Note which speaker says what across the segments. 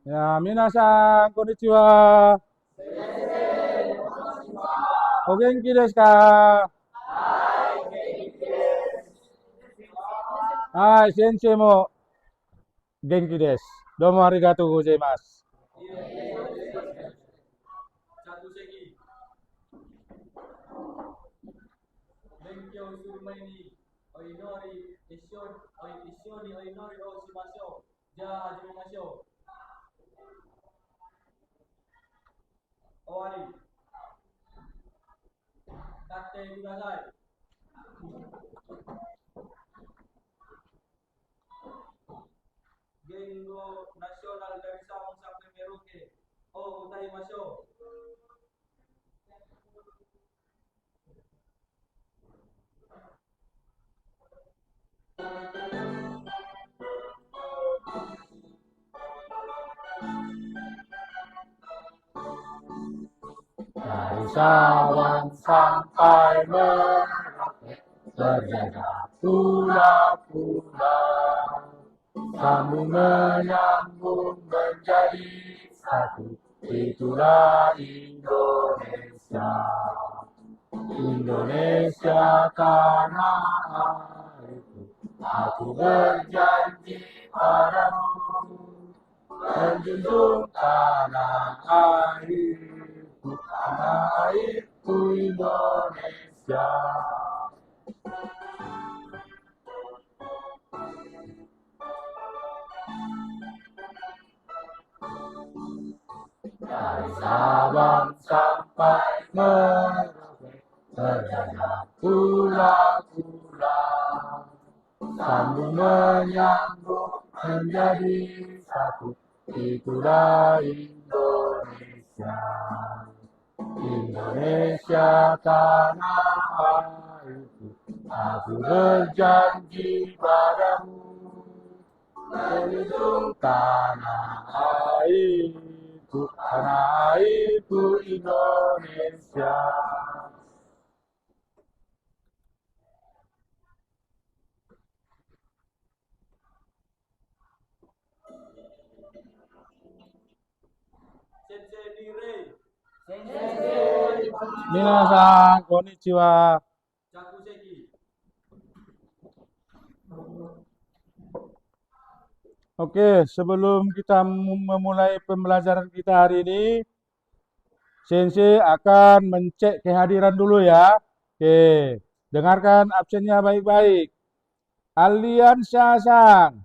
Speaker 1: Ya, minasan, konnichiwa. O genki desu ka? Hai, sensei mo genki desu. Domo arigatou gozaimasu.
Speaker 2: 勉強する前にお祈り一緒にお祈りをしましょう。じゃあ始めましょう。終わり。立ってください。言語ナショナルdari Sabang sampai Meraukeを歌いましょう。
Speaker 1: Dari Sabang sampai Merauke berjaga pulau-pulau, sambung menyambung menjadi satu. Itulah Indonesia. Indonesia tanah airku, aku berjanji padamu, menjunjung tanah airku Indonesia. Dari Sabang sampai Merauke terjadi pulau-pulau, sambung menyambung menjadi satu. Itulah Indonesia. Indonesia tanah airku, aku berjanji padamu, menjunjung tanah airku Indonesia.
Speaker 2: Sensei Dire.
Speaker 1: Minasan, konnichiwa.
Speaker 2: Jakuseki.
Speaker 1: Oke, sebelum kita memulai pembelajaran kita hari ini, Sensei akan mencek kehadiran dulu ya. Oke, dengarkan absennya baik-baik. Alian Syasang,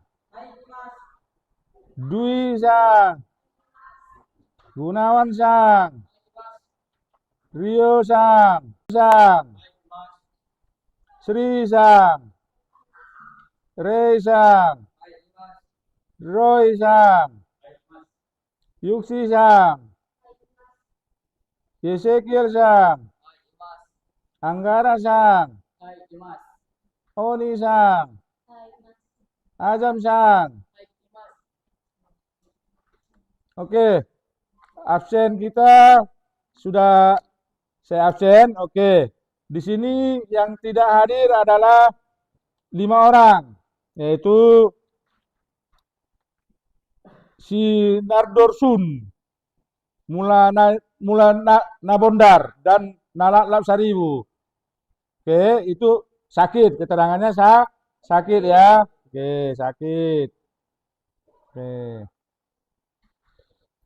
Speaker 1: Dwi Sang, Gunawan Sang, Rio Sang, Sri Sang, Rei Sang, Roy Sang, Yuksi Sang, Yesekiel Sang, Anggara Sang, Oni Sang, Azam Sang. Oke, absen kita sudah saya absen. Oke, di sini yang tidak hadir adalah 5 orang, yaitu si Nardorsun, Nabondar, dan Nalak Lapsaribu. Oke, itu sakit, keterangannya sakit ya. Oke, sakit. Oke.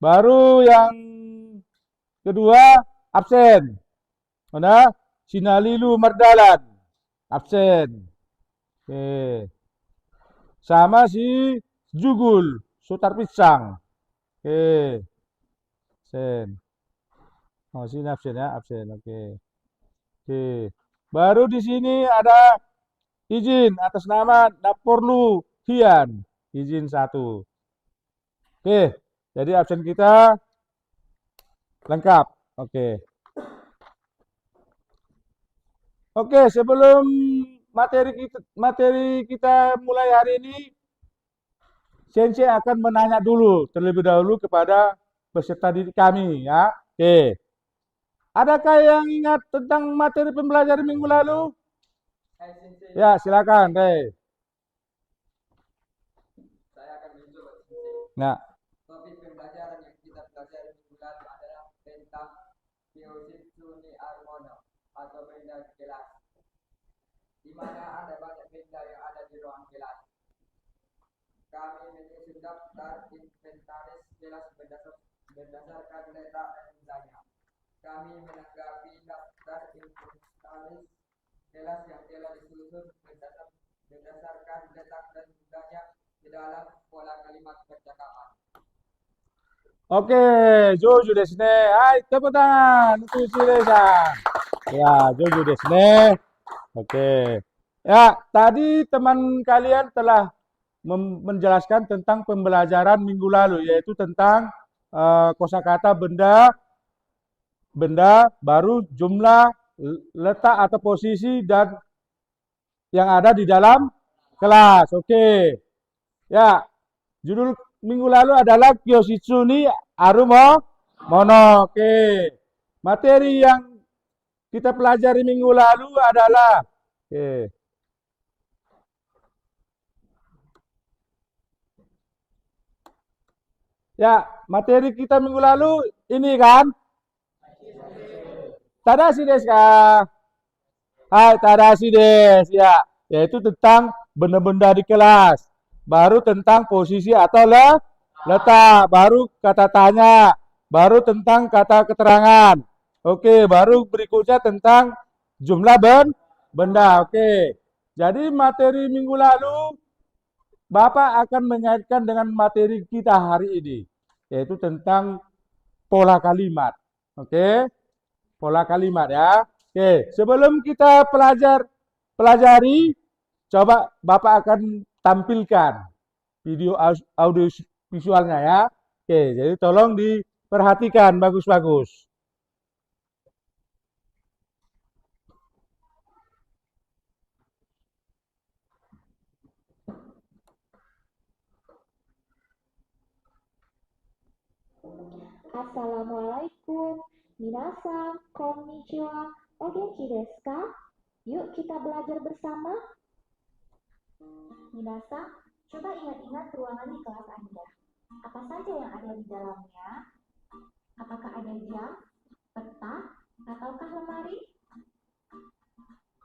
Speaker 1: Baru yang kedua absen. Mana? Sinalilu Merdalan. Absen. Oke. Sama si Jugul Sutar Pisang. Oke. Absen. Oh, sini absen ya, absen. Oke. Oke. Baru di sini ada izin atas nama Daporlu Hian. Izin 1. Oke. Jadi absen kita lengkap. Oke. Oke, sebelum materi kita mulai hari ini, Sensei akan menanya dulu terlebih dahulu kepada peserta didik kami ya. Oke. Adakah yang ingat tentang materi pembelajaran minggu lalu?
Speaker 2: Hai Sensei.
Speaker 1: Ya, silakan, Rey.
Speaker 2: Saya akan mencoba Sensei.
Speaker 1: Nah,
Speaker 2: Topik pembelajaran tentang Kyojitsu ni Armono atau benda di kelas, di mana ada banyak benda yang ada di ruang kelas. Kami menyusun daftar inventaris kelas berdasarkan letak dan nilainya. Kami menanggapi daftar inventaris kelas yang telah disusun berdasarkan letak dan nilainya di dalam pola kalimat percakapan.
Speaker 1: Oke, Jojo desu ne. Hai, tepuk tangan untuk Shirei-san. Ya, Jojo desu ne. Oke. Ya, tadi teman kalian telah menjelaskan tentang pembelajaran minggu lalu, yaitu tentang kosakata benda, baru jumlah, letak atau posisi dan yang ada di dalam kelas. Oke. Ya, judul minggu lalu adalah Kyojitsu ni Mono. Oke. Materi yang kita pelajari minggu lalu adalah ya, materi kita minggu lalu ini kan? Tadashi desu ka? Hai, tadashi desu. Ya, yaitu tentang benda-benda di kelas. Baru tentang posisi atau letak, baru kata tanya, baru tentang kata keterangan. Oke, baru berikutnya tentang jumlah benda. Oke. Jadi materi minggu lalu Bapak akan mengaitkan dengan materi kita hari ini, yaitu tentang pola kalimat. Oke. Pola kalimat ya. Oke, sebelum kita pelajari, coba Bapak akan tampilkan video audio visualnya ya. Oke, jadi tolong diperhatikan bagus-bagus.
Speaker 3: Assalamualaikum, minasan, konnichiwa, o genki desu ka? Yuk kita belajar bersama. Minasan, coba ingat-ingat ruangan di kelas Anda. Apa saja yang ada di dalamnya? Apakah ada jam, peta, ataukah lemari?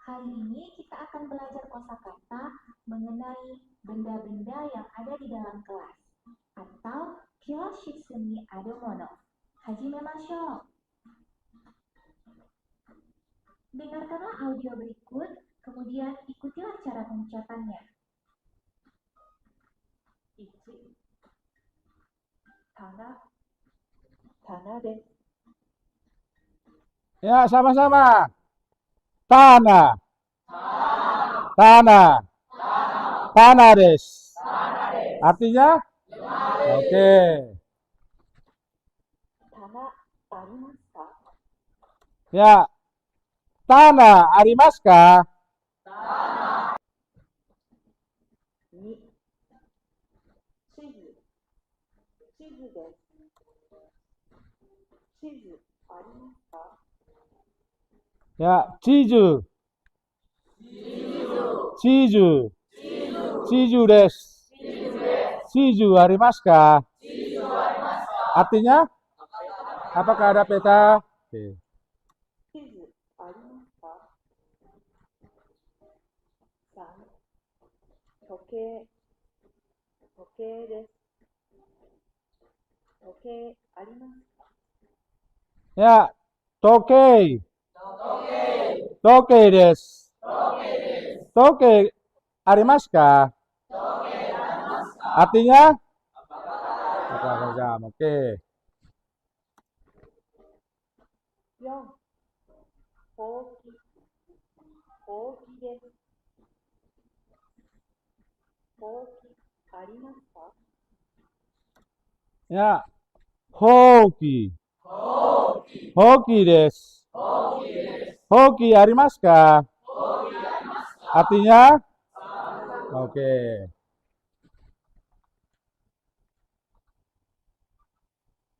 Speaker 3: Hari ini kita akan belajar kosakata mengenai benda-benda yang ada di dalam kelas atau Kyojitsu ni Mono. Hajimemashou. Dengarkanlah audio berikut, kemudian ikutilah cara pengucapannya. 1. 棚です。
Speaker 1: Ya, sama-sama. Tanah. Tanah des. Artinya? Oke.
Speaker 3: 棚ありますか?
Speaker 1: Ya. Tanah arimasu ka?
Speaker 3: 2. 地図です。地図ありますか?
Speaker 1: Ya, chiju. Chiju des. Chiju arimasu ka? Artinya? Apakah ada peta? Oke.
Speaker 3: 地図ありますか? 3. 時計です。時計ありますか?
Speaker 1: Ya, toke. Toke des. Toke arimasu ka? Artinya? Apakah jam? Oke.
Speaker 3: 4. ほうきです。ほうきありますか?
Speaker 1: Ya, hoki. Hoki des. Hoki arimasu ka? Artinya? Oke.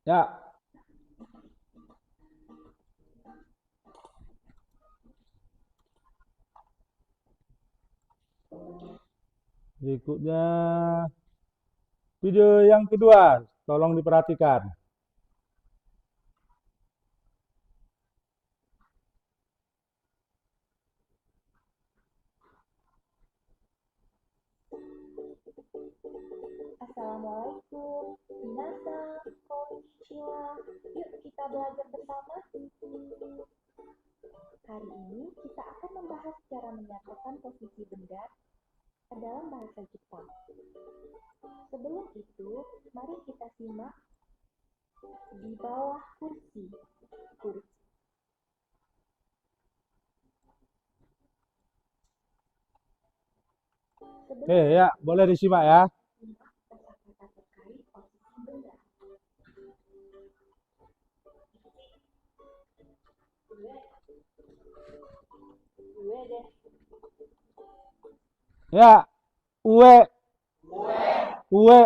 Speaker 1: Ya. Berikutnya video yang kedua, tolong diperhatikan.
Speaker 3: Assalamualaikum. Minasan, konnichiwa. Yuk kita belajar bersama. Hari ini kita akan membahas cara menyatakan posisi benda dalam bahasa Jepang. Sebelum itu, mari kita simak di bawah kursi.
Speaker 1: Oke, ya, boleh disimak ya.
Speaker 3: Simak kata-kata terkait posisi benda. Ue deh.
Speaker 1: Ya, ue. Ue.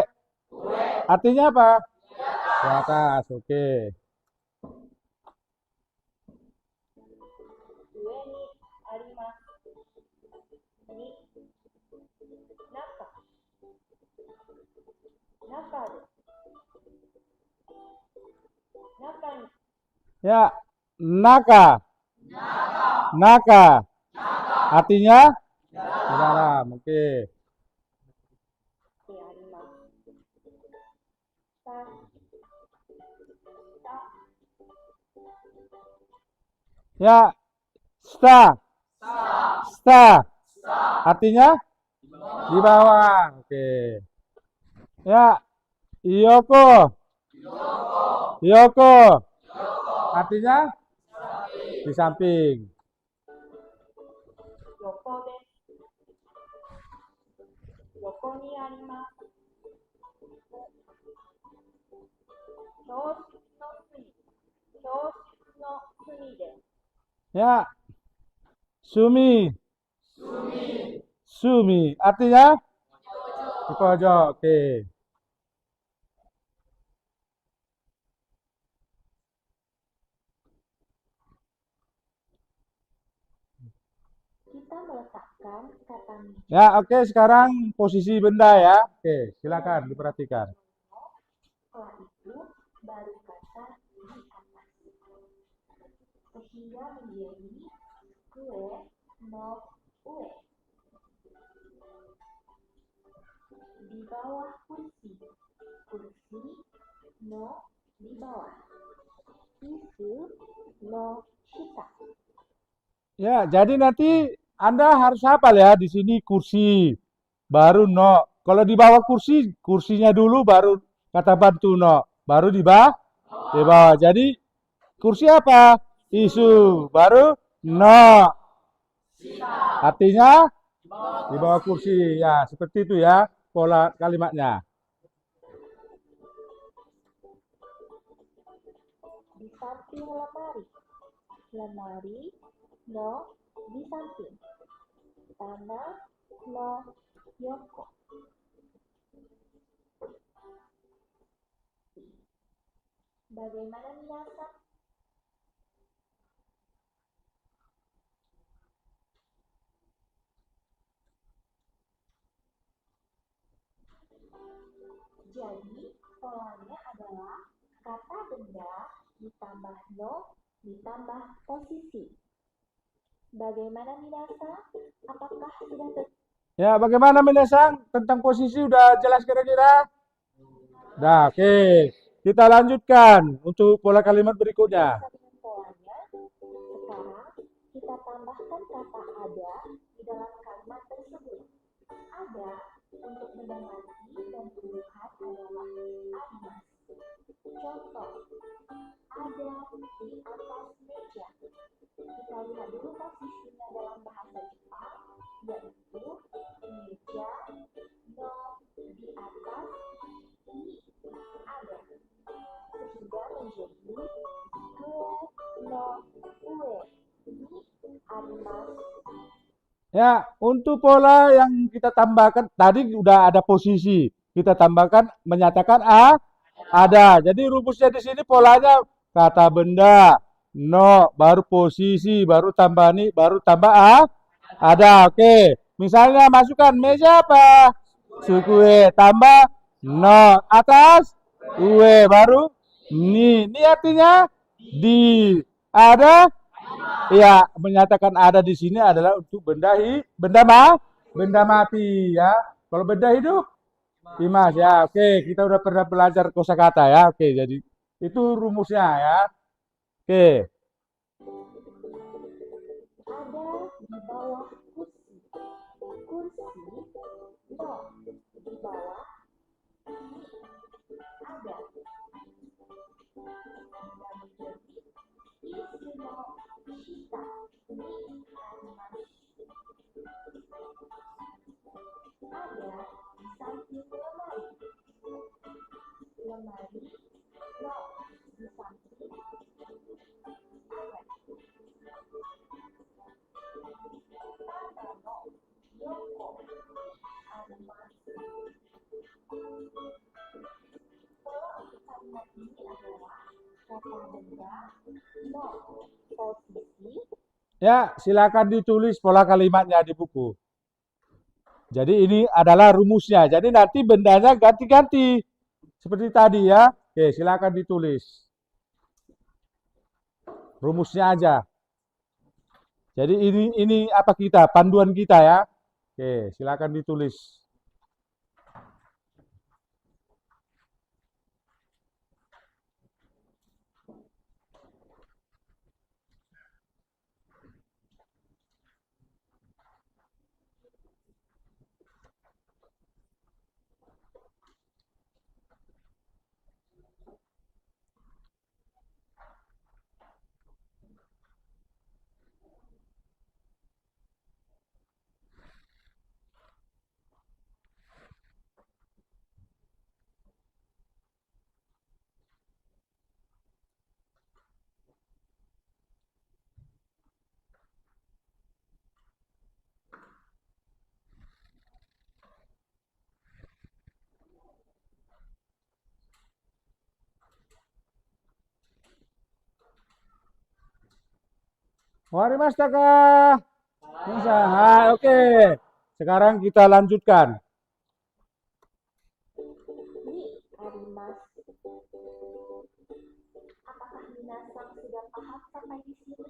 Speaker 1: Artinya apa? Di atas, oke.
Speaker 3: Ue ni arimasu. Ni naka. Naka de. Naka ni.
Speaker 1: Ya, naka. Naka. Artinya di dalam, oke.
Speaker 3: Oke, arimasu. Ta. Ta.
Speaker 1: Ya, sta. Sta. Artinya di bawah, oke. Ya, yoko. Yoko. Artinya di samping.
Speaker 3: Yoko de. Yoko ni arimasu. Kyōshitsu no sumi. Kyōshitsu no sumi de.
Speaker 1: Ya, sumi. Sumi. Artinya di pojok, oke.
Speaker 3: Kita meletakkan kata meja
Speaker 1: Ya, oke. Sekarang posisi benda ya. Oke, silakan diperhatikan.
Speaker 3: setelah itu baru kata di atas. Sehingga menjadi kue no ue. Di bawah kursi. Kursi no di bawah. Isu no shita.
Speaker 1: Ya, jadi nanti Anda harus hafal ya di sini kursi, baru no. Kalau di bawah kursi, kursinya dulu baru kata bantu no, baru di bawah. Di bawah. Jadi kursi apa? Isu, baru no. Artinya di bawah kursi. Ya, seperti itu ya pola kalimatnya.
Speaker 3: Di samping lemari. Lemari no di samping. Tanah no yoko. Bagaimana minasan? Jadi polanya adalah kata benda ditambah no ditambah posisi. Bagaimana minasan? Apakah sudah
Speaker 1: Ya, bagaimana Minasang tentang posisi udah jelas kira-kira? Nah, oke. Kita lanjutkan untuk pola kalimat berikutnya.
Speaker 3: dengan polanya? Sekarang kita tambahkan kata ada di dalam kalimat tersebut. Ada untuk benda mati dan tumbuhan adalah arimas. Contoh, ada di atas meja. Kita lihat dulu posisinya dalam bahasa Jepang, yaitu meja no di atas i ada. Sehingga menjadi kue no ue ni arimasu.
Speaker 1: Ya, untuk pola yang kita tambahkan tadi udah ada posisi. Kita tambahkan menyatakan ada. Jadi rumusnya di sini polanya kata benda, no, baru posisi, baru tambah ni, baru tambah ada. Oke. Misalnya masukkan meja apa? Sukue tambah no atas ue baru ni. Ini artinya di ada. Ya, menyatakan ada di sini adalah untuk benda benda mati ya. Kalau benda hidup Dimas ya. Oke, kita udah pernah belajar kosakata ya. Oke, jadi itu rumusnya ya. Oke.
Speaker 3: Ada di bawah kursi. Kursi, no. Di bawah, ada. Isi no shita, ni arimasu. Ada di samping lemari. Lemari, no. Di samping, ada. Tata no yoko, arimasu. Pola untuk kalimat ini adalah kata benda, no. Posisi,
Speaker 1: Ya, silakan ditulis pola kalimatnya di buku. Jadi ini adalah rumusnya. Jadi nanti bendanya ganti-ganti. Seperti tadi ya. Oke, silakan ditulis. Rumusnya aja. Jadi ini apa kita? Panduan kita ya. Oke, silakan ditulis. Warimashita ka? Bisa. Oke. Sekarang kita lanjutkan.
Speaker 3: ni arimasu. Apakah minasang sudah paham sampai di sini?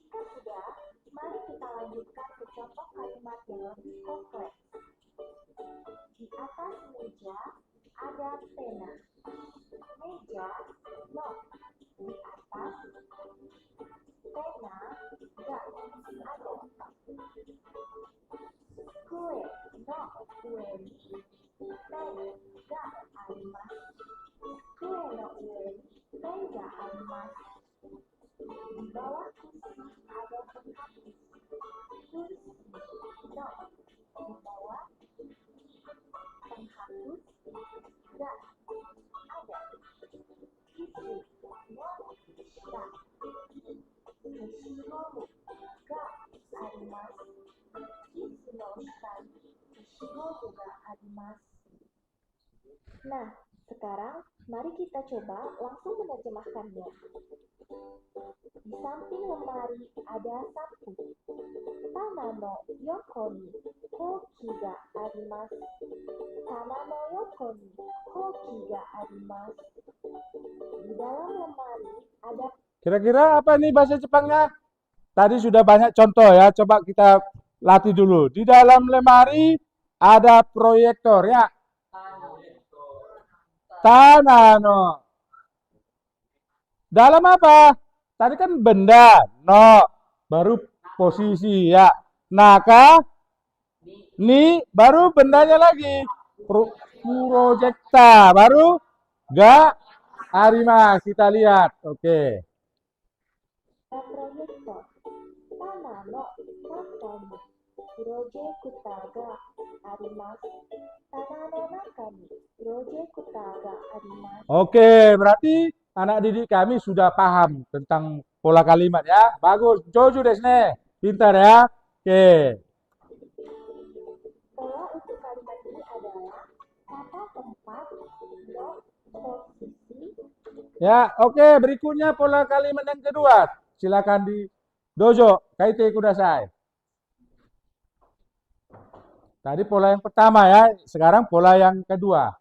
Speaker 3: Jika sudah, mari kita lanjutkan ke contoh kalimat yang lebih kompleks. Di atas meja ada pena. Meja, no. Di atas pena, ga, ada. Kue, no. Kue ni, pen, ga, arimasu. Kue no ue ni, pen ga arimasu. Di bawah kursi ada penghapus. Kursi, no. Di bawah penghapus, ga, ada. Tisu, no. Shita, keshigomu, ga, arimasu. Tisu no shita ni, keshigomu ga arimasu. Nah, sekarang mari kita coba langsung menerjemahkannya. Di samping lemari ada sapu. Tana no yoko ni koki ga arimasu. Tana no yoko ni koki ga arimasu. Di dalam lemari ada.
Speaker 1: Kira-kira apa nih bahasa Jepangnya? Tadi sudah banyak contoh ya. Coba kita latih dulu. Di dalam lemari ada proyektor ya. Tanano. Dalam apa? Tadi kan benda, no. Baru posisi ya. Naka, ni, baru bendanya lagi. Projecta, baru ga, arimas. Kita lihat. Oke.
Speaker 3: Proyektor. Tana no naka ni projecta ga arimasu. Tana no naka ni projecta ga arimasu.
Speaker 1: Oke, berarti anak didik kami sudah paham tentang pola kalimat ya. Bagus. Jojo desne. Pintar ya. Oke.
Speaker 3: Pola untuk kalimat ini adalah kata tempat, no, posisi.
Speaker 1: Ya, oke. Berikutnya pola kalimat yang kedua. Silakan di dojo. Kaite kudasai. Tadi pola yang pertama ya. Sekarang pola yang kedua.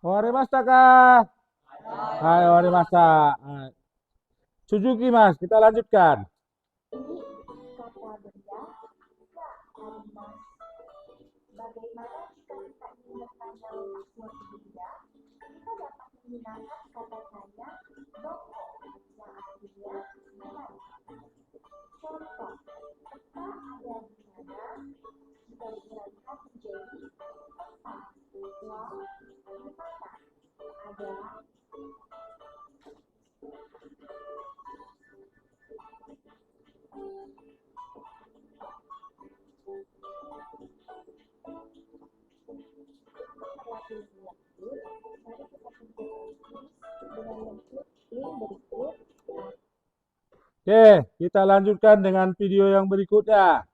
Speaker 1: Owarimashita ka? Hai, owarimashita. Nah, Suzuki Mas, kita lanjutkan.
Speaker 3: Ini kata benda ya Arimas. Bagaimana jika kita ingin bertanya letak suatu benda? Kita dapat menggunakan kata tanya doko yang artinya nilai. Contoh, peta ada di mana? Jika dikerahkan menjadi peta, uang di mana? Adalah perhatian lanjut. Mari kita kerjakan dengan bentuk yang berikut.
Speaker 1: Oke, kita lanjutkan dengan video yang berikutnya.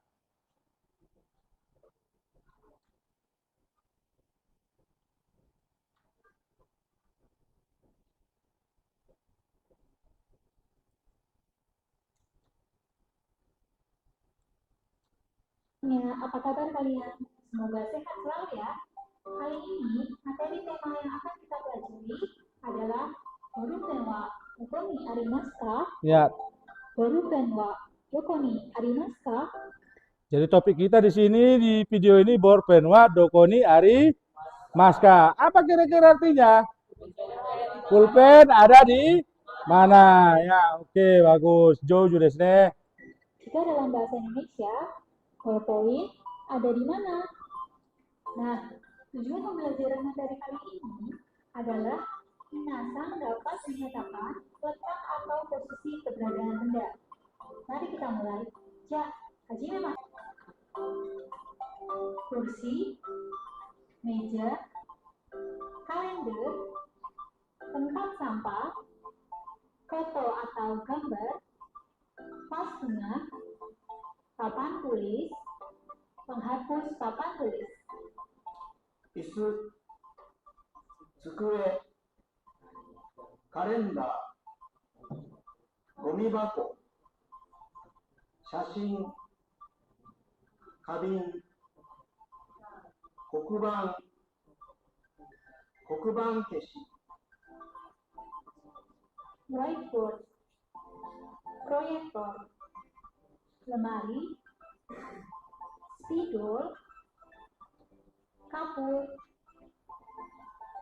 Speaker 3: Ya, apa kabar kalian? Semoga sehat selalu ya. Kali ini, materi tema yang akan kita pelajari adalah Borupen wa Doko ni arimasu ka?
Speaker 1: Ya,
Speaker 3: Borupen wa Doko ni arimasu ka?
Speaker 1: jadi topik kita di sini di video ini bolpen wa dokoni ari maska. Apa kira-kira artinya? Pulpen ada di mana? Ya, oke, bagus. Jojo desu ne.
Speaker 3: Jika dalam bahasa Indonesia, ballpoint ada di mana? Nah, tujuan pembelajaran materi kali ini adalah minasan dapat menyatakan letak atau posisi keberadaan benda. Mari kita mulai. Ja, hajime. Kursi, meja, kalender, tempat sampah, foto atau gambar, vas bunga, papan tulis, penghapus papan tulis.
Speaker 2: 椅子、机、カレンダー、ゴミ箱、写真、花瓶、黒板、黒板消し、
Speaker 3: Whiteboard, proyektor, lemari, spidol, kapur,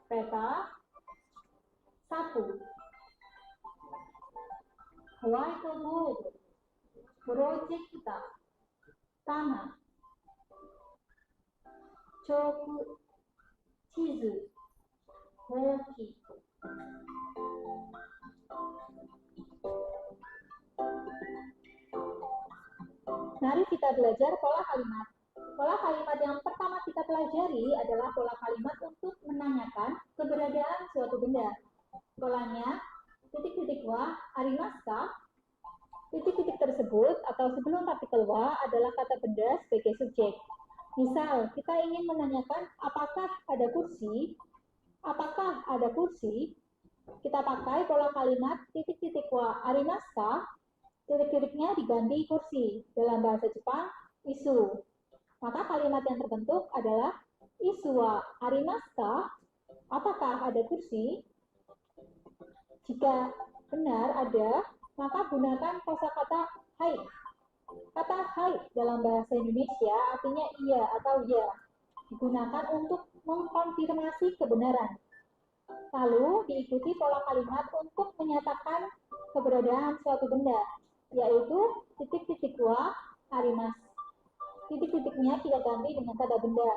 Speaker 3: peta, sapu, whiteboard, projector, tanah, choku, chizu, hoki. Mari kita belajar pola kalimat. Pola kalimat yang pertama kita pelajari adalah pola kalimat untuk menanyakan keberadaan suatu benda. Polanya, titik-titik wa arimasu ka? Titik-titik tersebut atau sebelum partikel wa adalah kata benda sebagai subjek. Misal, kita ingin menanyakan apakah ada kursi? Apakah ada kursi? Kita pakai pola kalimat titik-titik wa arimasu ka? Titik-titiknya diganti kursi. Dalam bahasa Jepang, isu. Maka kalimat yang terbentuk adalah isu wa arimasu ka? Apakah ada kursi? Jika benar ada, maka gunakan kosakata hai. Kata hai dalam bahasa Indonesia artinya iya atau ya. Digunakan untuk mengkonfirmasi kebenaran. Lalu diikuti pola kalimat untuk menyatakan keberadaan suatu benda, yaitu titik-titik wa arimasu. Titik-titiknya kita ganti dengan kata benda.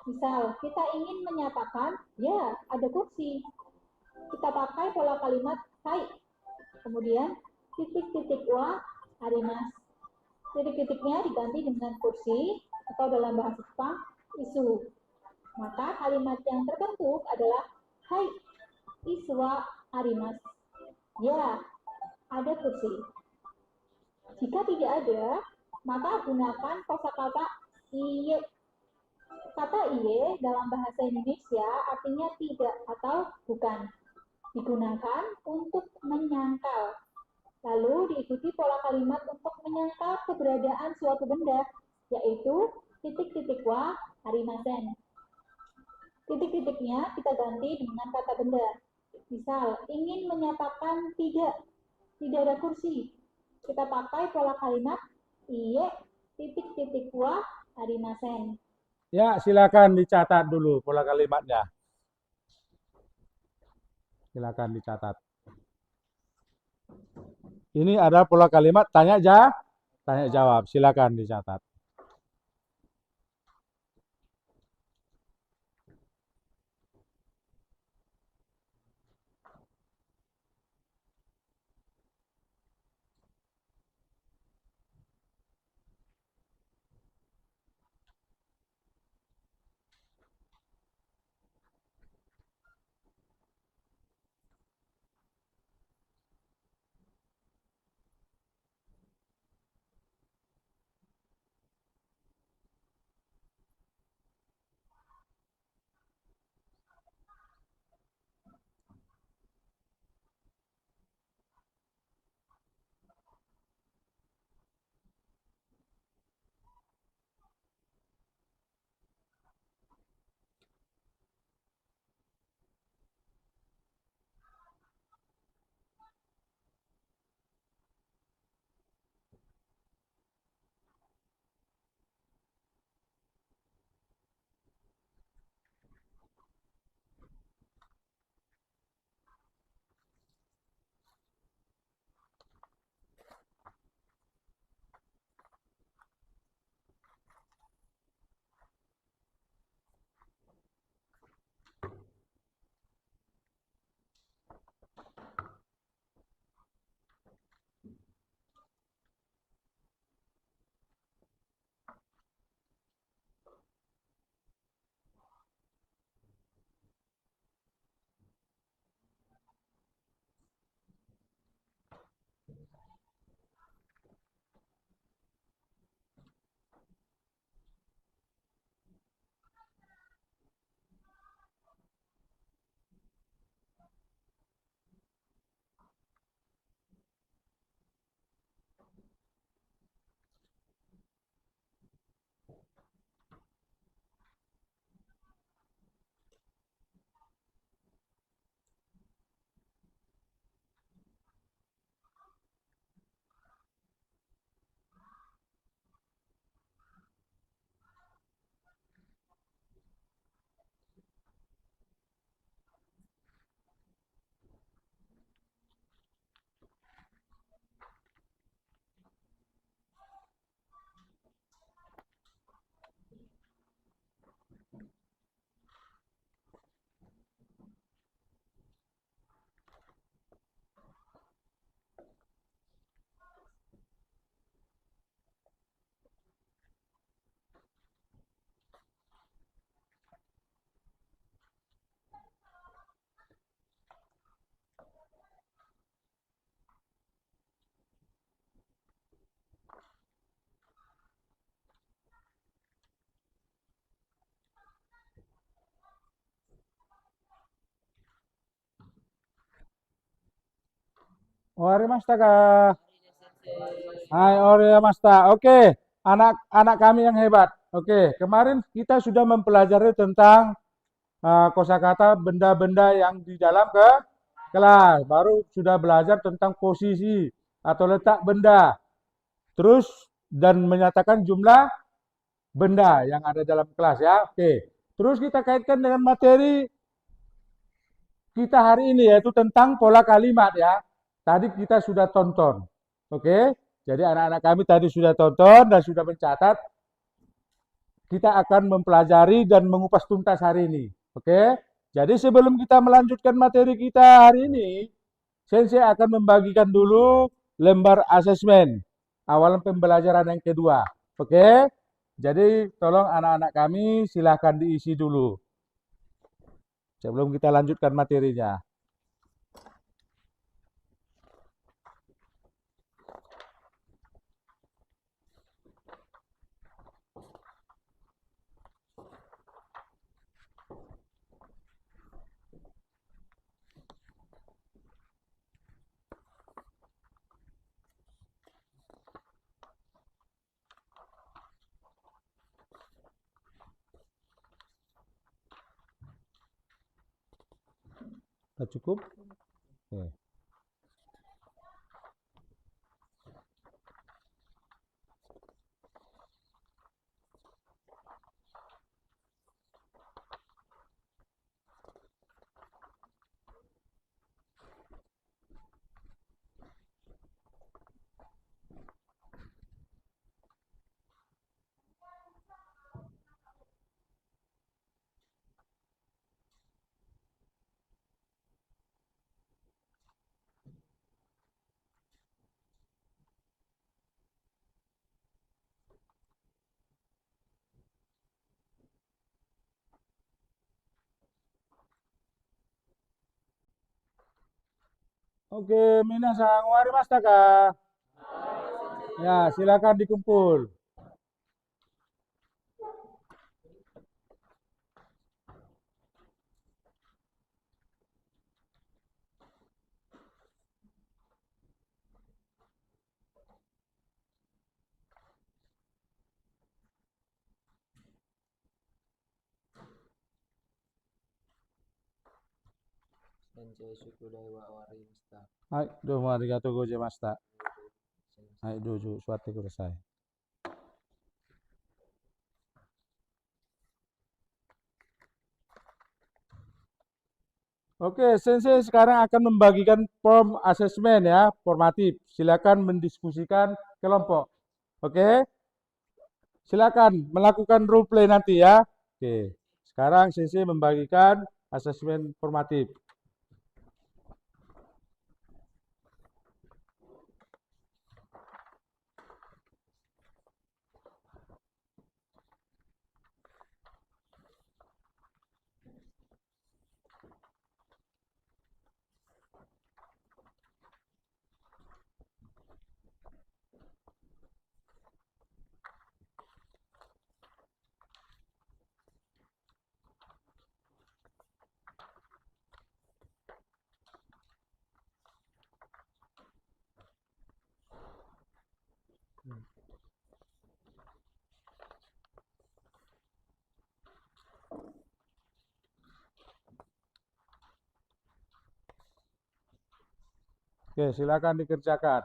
Speaker 3: Misal, kita ingin menyatakan, ya, ada kursi. Kita pakai pola kalimat hai. Kemudian, titik-titik wa arimasu. Titik-titiknya diganti dengan kursi, atau dalam bahasa Jepang, isu. Maka kalimat yang terbentuk adalah hai, isu wa arimasu. Ya, ada kursi. Jika tidak ada, maka gunakan kosakata iye. Kata iye dalam bahasa Indonesia artinya tidak atau bukan. Digunakan untuk menyangkal. Lalu diikuti pola kalimat untuk menyangkal keberadaan suatu benda, yaitu titik-titik wa arimasen. Titik-titiknya kita ganti dengan kata benda. Misal, ingin menyatakan tidak ada kursi. Kita pakai pola kalimat iye titik-titik wa arimasen.
Speaker 1: Ya, silakan dicatat dulu pola kalimatnya. Silakan dicatat. Ini ada pola kalimat tanya jawab. Silakan dicatat. Ore Masta ka. Hai Ore Masta. Oke, anak-anak kami yang hebat. Oke, kemarin kita sudah mempelajari tentang kosakata benda-benda yang di dalam ke kelas. Baru sudah belajar tentang posisi atau letak benda. Terus dan menyatakan jumlah benda yang ada dalam kelas ya. Oke. Terus kita kaitkan dengan materi kita hari ini yaitu tentang pola kalimat ya. Tadi kita sudah tonton. Oke. Jadi anak-anak kami tadi sudah tonton dan sudah mencatat. Kita akan mempelajari dan mengupas tuntas hari ini. Oke. Jadi sebelum kita melanjutkan materi kita hari ini, Sensei akan membagikan dulu lembar asesmen awalan pembelajaran yang kedua. Oke. Jadi tolong anak-anak kami silahkan diisi dulu sebelum kita lanjutkan materinya. Sudah cukup? Oke. Oke, minasan warimashita ka? Ya, silakan dikumpul.
Speaker 2: Sensei Shukudai wa warimashita.
Speaker 1: Hai, domo arigatou gozaimashita. Hai, dojo, suate kudasai. Oke, Sensei sekarang akan membagikan form asesmen ya, formatif. Silakan mendiskusikan kelompok. Oke, silakan melakukan role play nanti ya. Oke, sekarang Sensei membagikan asesmen formatif. Oke, silakan dikerjakan.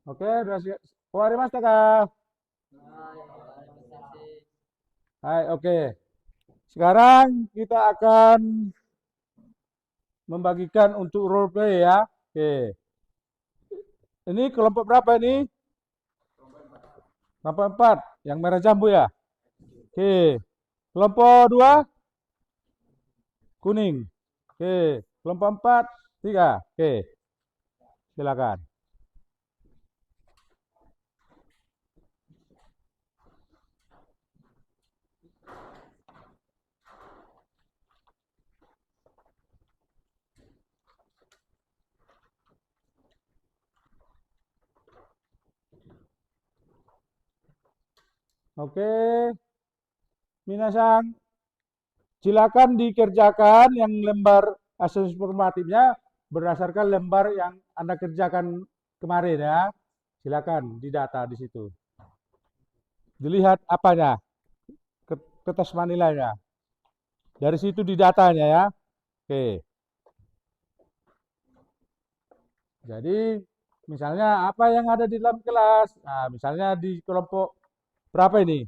Speaker 1: Oke, sudah siap. Warimashita ka? Hai, oke. Sekarang kita akan membagikan untuk role play ya. Oke. Ini kelompok berapa ini? Kelompok 4, yang merah jambu ya. Oke. Kelompok 2 kuning. Oke. Kelompok 4 3. Oke. Silakan. Oke. Minasan, silakan dikerjakan yang lembar asesmen formatifnya berdasarkan lembar yang Anda kerjakan kemarin ya. Silakan didata di situ. Dilihat apanya, kertas manilanya. Dari situ didatanya ya. Oke. Jadi misalnya apa yang ada di dalam kelas? Nah, misalnya di kelompok berapa ini?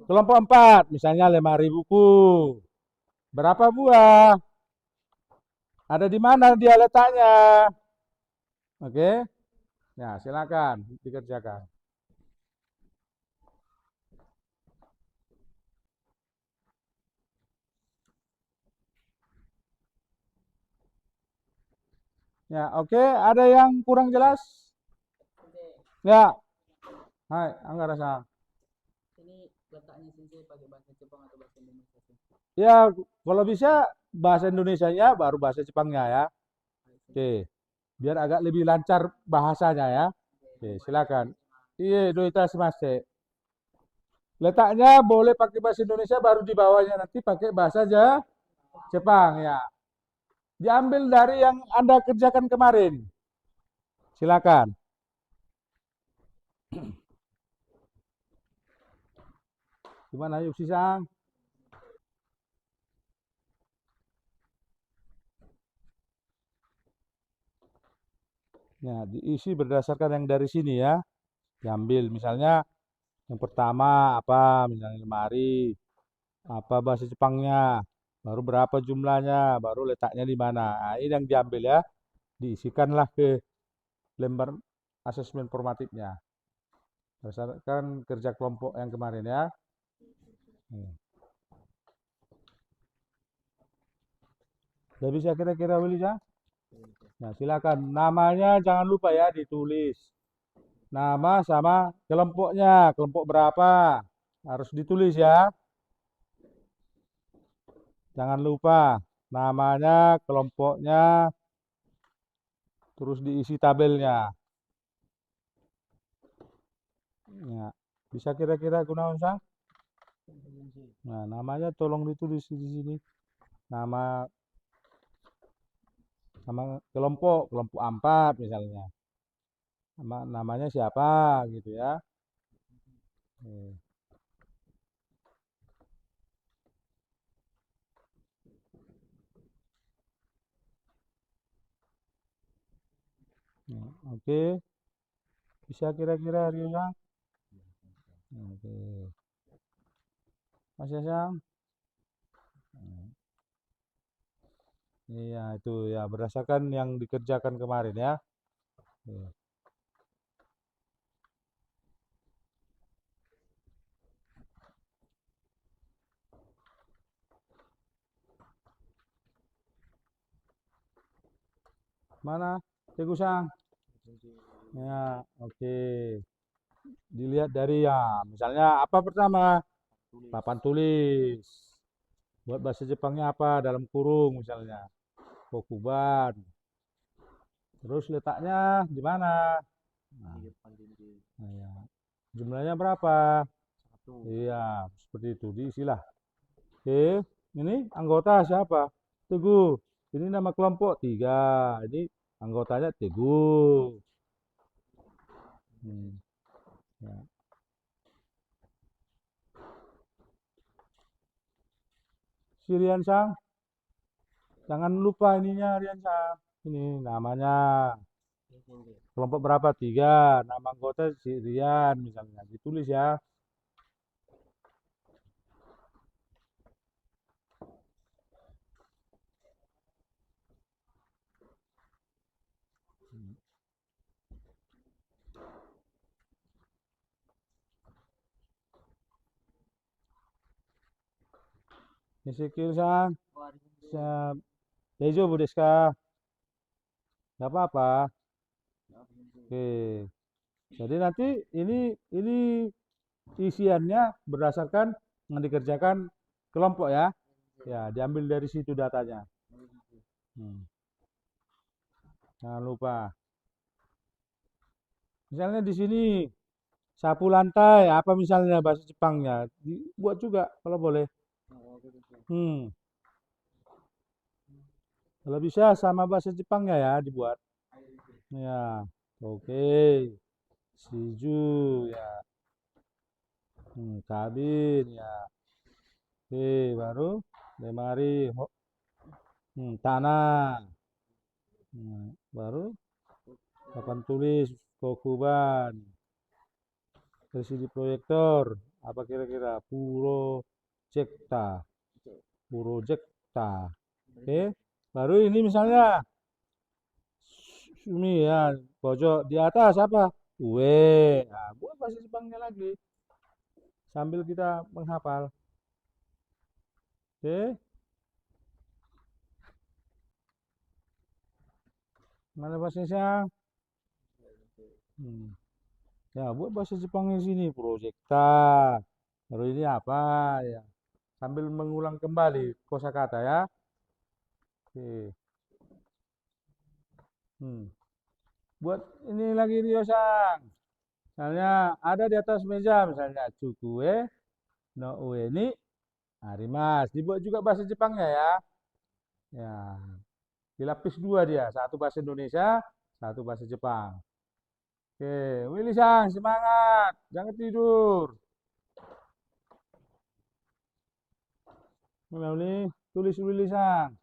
Speaker 1: Kelompok 4, misalnya lemari buku. Berapa buah? Ada di mana dia letaknya? Oke. Ya, silakan dikerjakan. Ya, oke. Ada yang kurang jelas? Ya. Hai, Anggara Sang.
Speaker 4: Ini letaknya Sensei pakai bahasa Jepang atau bahasa Indonesia sih?
Speaker 1: Ya, kalau bisa bahasa Indonesianya baru bahasa Jepangnya ya. Oke, biar agak lebih lancar bahasanya ya. Oke, silakan. Iya, doita shimasu. Letaknya boleh pakai bahasa Indonesia, baru di bawahnya nanti pakai bahasa Jepang ya. Diambil dari yang Anda kerjakan kemarin. Silakan. Gimana yuk Sisang? Ya, diisi berdasarkan yang dari sini ya. Diambil misalnya yang pertama apa, misalnya lemari, apa bahasa Jepangnya, baru berapa jumlahnya, baru letaknya di mana. Nah, ini yang diambil ya, diisikanlah ke lembar asesmen formatifnya. Berdasarkan kerja kelompok yang kemarin ya. Sudah bisa kira-kira Willy ya? Nah, silakan. Namanya jangan lupa ya ditulis. Nama sama kelompoknya, kelompok berapa. Harus ditulis ya. Jangan lupa namanya, kelompoknya, terus diisi tabelnya. Ya. Bisa kira-kira Gunawan Sang? Nah, namanya tolong ditulis di sini. Nama kelompok, kelompok 4 misalnya. Namanya siapa gitu ya. Nah, oke. Bisa kira-kira Rio Sang? Oke. Mas Sang? Iya, itu ya berdasarkan yang dikerjakan kemarin ya. Oke. Mana? Teguh Sang? Ya, oke. Dilihat dari ya, misalnya apa pertama? Papan tulis. Buat bahasa Jepangnya apa? Dalam kurung misalnya. Kokuban. Terus letaknya di mana? Nah, ya. Jumlahnya berapa? Iya, seperti itu. Diisilah. Oke, ini anggota siapa? Teguh. Ini nama kelompok 3. Ini anggotanya Teguh. Ya. Si Rian Sang, jangan lupa ininya Rian Sang. Ini namanya kelompok berapa? 3. Nama anggota si Rian misalnya. Ditulis ya. Ezekiel Sang, siap. Daijoubu desu ka? Gak apa-apa. Oke. Jadi nanti ini isiannya berdasarkan yang dikerjakan kelompok ya. Ya, diambil dari situ datanya. Jangan lupa. Misalnya di sini sapu lantai, apa misalnya bahasa Jepangnya, dibuat juga kalau boleh. Kalau bisa sama bahasa Jepangnya ya dibuat. Ya, oke. Shiju ya. Kabin ya. Oke, baru lemari, tanah. Baru papan tulis, kokuban, LCD proyektor, apa kira-kira? Purojekta. Oke, baru ini misalnya ini ya pojok di atas apa? Uwe. Nah, buat bahasa Jepangnya lagi sambil kita menghafal. Oke, mana bahasanya? Ya, buat bahasa Jepangnya di sini, projecta. Lalu ini apa ya? Sambil mengulang kembali kosakata ya. Oke. Hmm. Buat ini lagi Rio Sang. Misalnya ada di atas meja, misalnya cukue no ue ni arimasu. Dibuat juga bahasa Jepangnya ya. Ya, dilapis dua dia, satu bahasa Indonesia, satu bahasa Jepang. Oke, Willy Sang, semangat, jangan tidur. Mana nih? Tulis Willy Sang.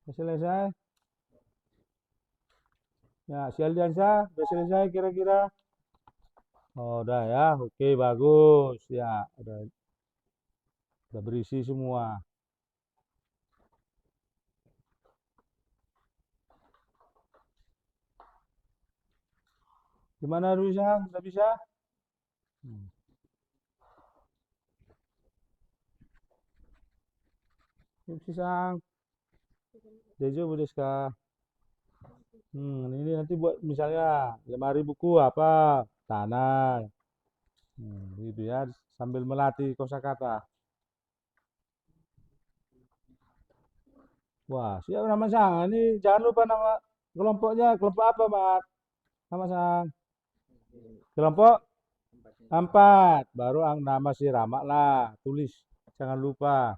Speaker 1: Udah selesai? Ya, si Aldiansa, udah selesai kira-kira? Oh, udah ya, oke bagus. Ya, udah berisi semua. Gimana Willy Sang? Udah bisa? Hmm. Willy Sang, Dejo desu ka? Ini nanti buat misalnya lemari buku apa? Tanah. Gitu ya, sambil melatih kosakata. Wah, siap nama Sang. Ini jangan lupa nama kelompoknya. Kelompok apa, Mat? Nama Sang. Kelompok 4. Baru nama si Rama lah. Tulis. Jangan lupa.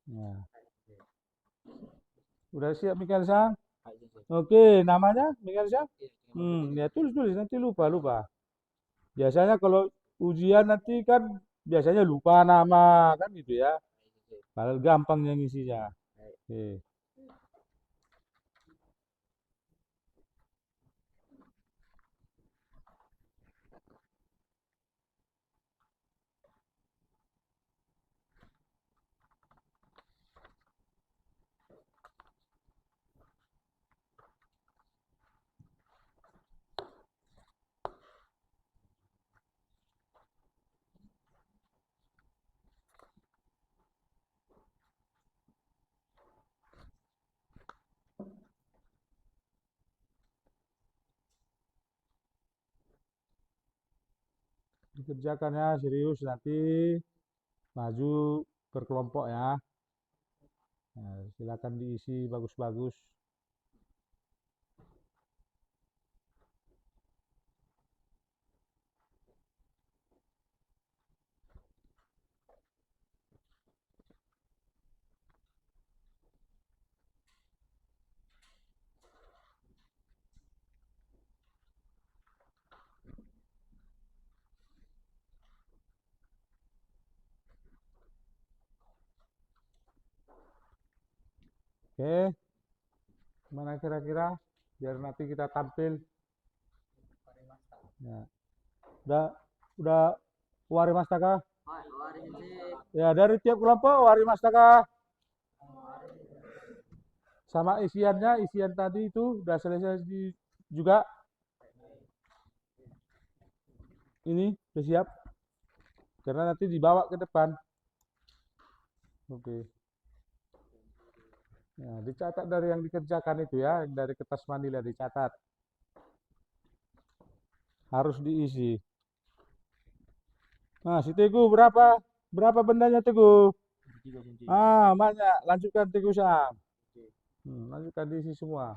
Speaker 1: Ya. Udah siap Mikael Sang? Oke, namanya Mikael Sang? Ya tulis nanti lupa. Biasanya kalau ujian nanti kan biasanya lupa nama kan gitu ya. Padahal gampang yang isinya. Oke. Dikerjakan ya serius nanti maju berkelompok ya. Nah, silakan diisi bagus-bagus. Oke, gimana kira-kira? Biar nanti kita tampil. Ya. Udah wari mastaka? Ya, dari tiap kelompok wari mastaka. Sama isiannya, isian tadi itu udah selesai juga. Ini udah siap. Karena nanti dibawa ke depan. Oke. Ya, dicatat dari yang dikerjakan itu ya, dari kertas manila dicatat. Harus diisi. Nah, si Teguh berapa bendanya Teguh? Banyak. Lanjutkan Teguh Sam. Lanjutkan diisi semua.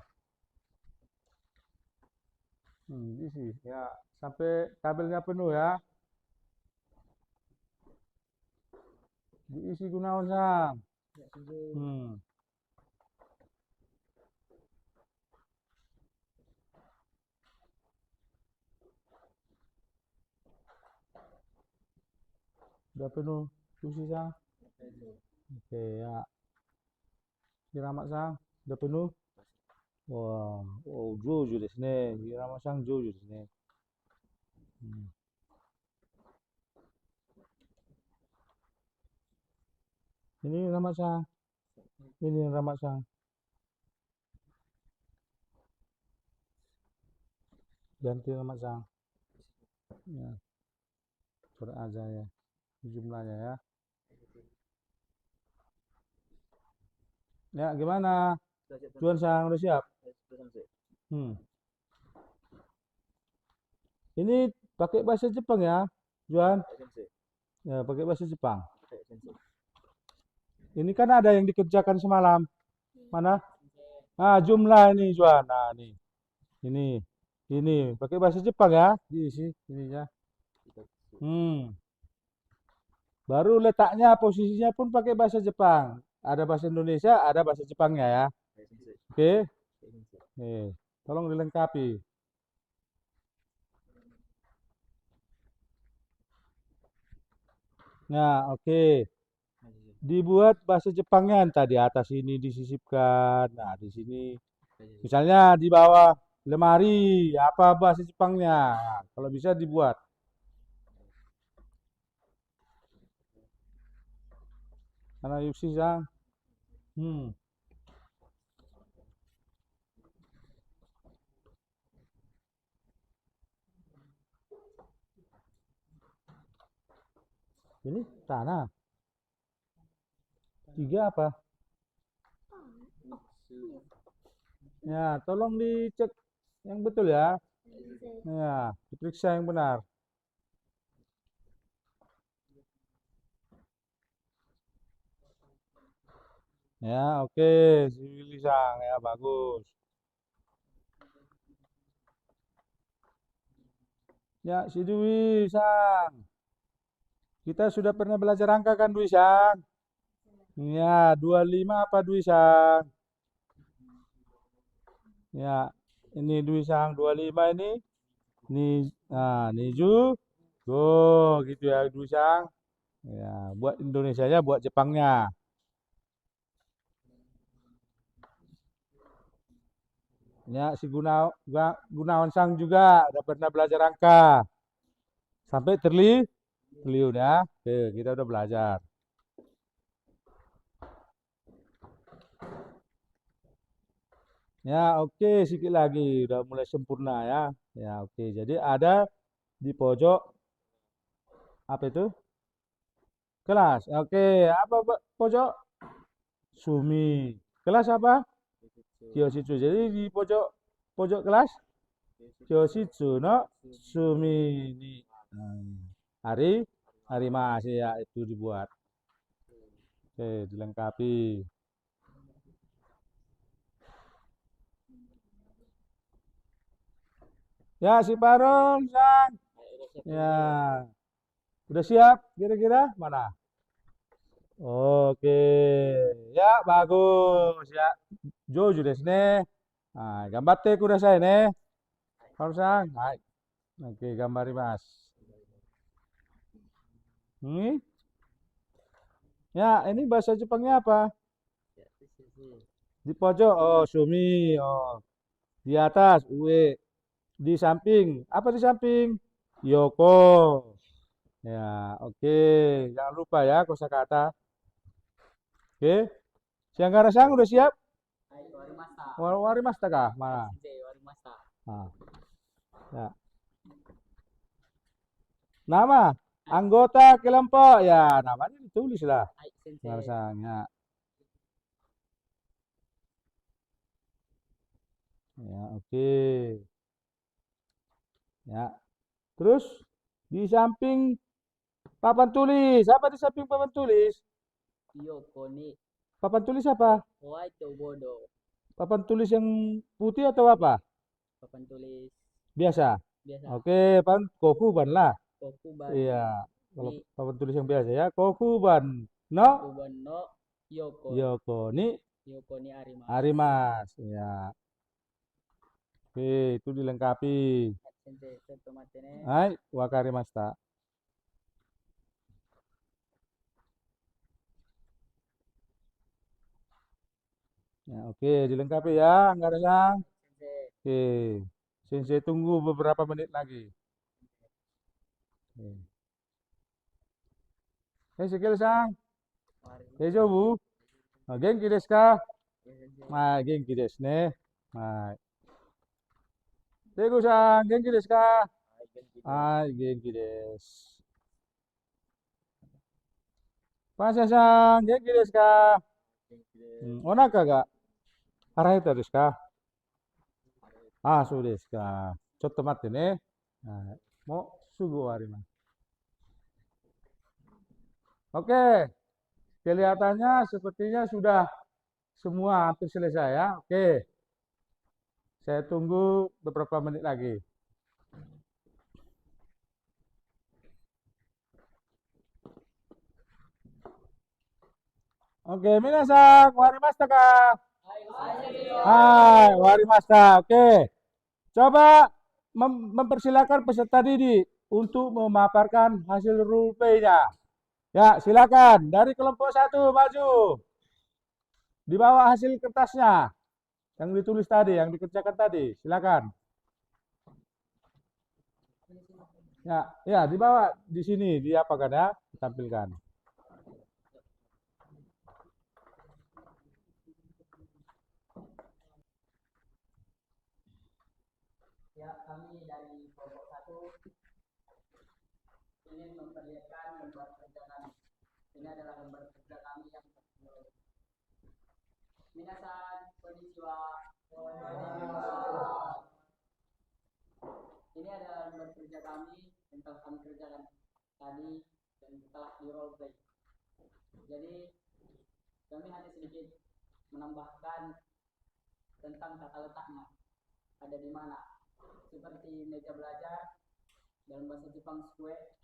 Speaker 1: Diisi ya sampai tabelnya penuh ya. Diisi Gunawan Sam. Udah penuh diisi Sam. Oke ya. Hiramak Sang, udah penuh? Wah, jojo desu ne. Hiramak Sang jojo desu ne. Ini Hiramak Sang. Ini Hiramak Sang. Ganti Hiramak Sang. Ya, surat aja ya. Jumlahnya ya. Ya, gimana? Juan Sang udah siap? Ini pakai bahasa Jepang ya, Juan.
Speaker 5: Sensei.
Speaker 1: Ya, pakai bahasa Jepang.
Speaker 5: Oke, Sensei.
Speaker 1: Ini kan ada yang dikerjakan semalam. Mana? Ah, jumlah ini, Juan. Nah, nih. Ini pakai bahasa Jepang ya, diisi ininya. Hmm. Baru letaknya, posisinya pun pakai bahasa Jepang. Ada bahasa Indonesia, ada bahasa Jepangnya ya.
Speaker 5: Oke, Sensei.
Speaker 1: Oke.
Speaker 5: Oke, Sensei.
Speaker 1: Tolong dilengkapi. Nah, oke. Dibuat bahasa Jepangnya entah di atas ini disisipkan. Nah, di sini misalnya di bawah lemari, apa bahasa Jepangnya? Nah, kalau bisa dibuat. Karena Yusi sang. Ini tanah. 3 apa? Ya, tolong dicek yang betul ya. Ya, diperiksa yang benar. Ya, oke, Siwilisang ya bagus. Ya, si Dwi Sang. Kita sudah pernah belajar angka kan Dwi Sang? Ya, 25 apa Dwi Sang? Ya, ini Dwi Sang 25 ini. Niju. Go, gitu ya Dwi Sang. Ya, buat Indonesianya, buat Jepangnya. Ya, si Gunawan Sang juga udah pernah belajar angka. Sampai triliun ya. Oke, kita udah belajar. Ya, oke, sedikit lagi udah mulai sempurna ya. Ya, oke. Jadi ada di pojok apa itu? Kelas. Oke, apa pojok? Sumi. Kelas apa? Kyositsu. Jadi di pojok pojok kelas Kyositsu no Sumi ini. Hari hari Mas ya itu dibuat. Oke, dilengkapi. Ya, si Baron, Sang. Ya. Udah siap kira-kira? Mana? Oke. Ya, bagus. Ya. Jojo desu ne. Gambatte kudasai ne. Baron-san. Hai. Oke, gambarimasu. Ya, ini bahasa Jepangnya apa? Di pojok, oh, sumi. Oh. Di atas, ue. Di samping, apa di samping? Yoko. Ya, oke. Jangan lupa ya kosakata. Oke. Sianggara Sang udah siap? Warimasta kah? Mana? Nah. Ya. Nama anggota kelompok ya namanya ditulis lah. Sianggara Sang ya. Ya, oke. Ya. Terus di samping papan tulis, apa di samping papan tulis?
Speaker 4: Yoko ni
Speaker 1: Papan tulis apa?
Speaker 4: white bodo.
Speaker 1: Papan tulis yang putih atau apa?
Speaker 4: Papan tulis
Speaker 1: Biasa.
Speaker 4: biasa.
Speaker 1: Oke, papan kokuban lah.
Speaker 4: Kokuban.
Speaker 1: Iya. Kalau papan tulis yang biasa ya, kokuban no
Speaker 4: Kokuban no Yoko.
Speaker 1: Yoko ni
Speaker 4: Yoko ni Arima.
Speaker 1: Arimas. Ya. Oke, itu dilengkapi.
Speaker 4: Sensei, tomate ne.
Speaker 1: Hai, wakarimashita. Ya, oke, dilengkapi ya, Anggara Sang.
Speaker 4: Sensei.
Speaker 1: Oke. Sensei tunggu beberapa menit lagi. Oke. Sekil Sang. Jobu. Genki desu ka? Genki desu ne. Tegu-san, genki desu ka? Genki desu. Pansa-san, genki desu ka? Onaka ga haraeta desu ka? そうですか。ちょっと待ってね。Nah, mau sugu harimas. Oke, kelihatannya sepertinya sudah semua hampir selesai ya. Oke, saya tunggu beberapa menit lagi. Oke, minasan, warimashita ka? Hai, warimashita. Oke, coba mempersilakan peserta didik untuk memaparkan hasil role play-nya. Ya, silakan. Dari kelompok 1 maju. Dibawa hasil kertasnya yang ditulis tadi, yang dikerjakan tadi. Silakan. Ya, ya, dibawa di sini, diapakan ya, ditampilkan.
Speaker 4: Ya, kami dari kelompok 1 ingin memperlihatkan lembar kerja kami. Ini adalah lembar kerja kami yang Minasan, konnichiwa. Ini adalah lembar kerja kami yang telah kami kerjakan tadi dan telah di role play. Jadi kami hanya sedikit menambahkan tentang tata letaknya. Ada di mana? Seperti meja belajar dalam bahasa Jepang square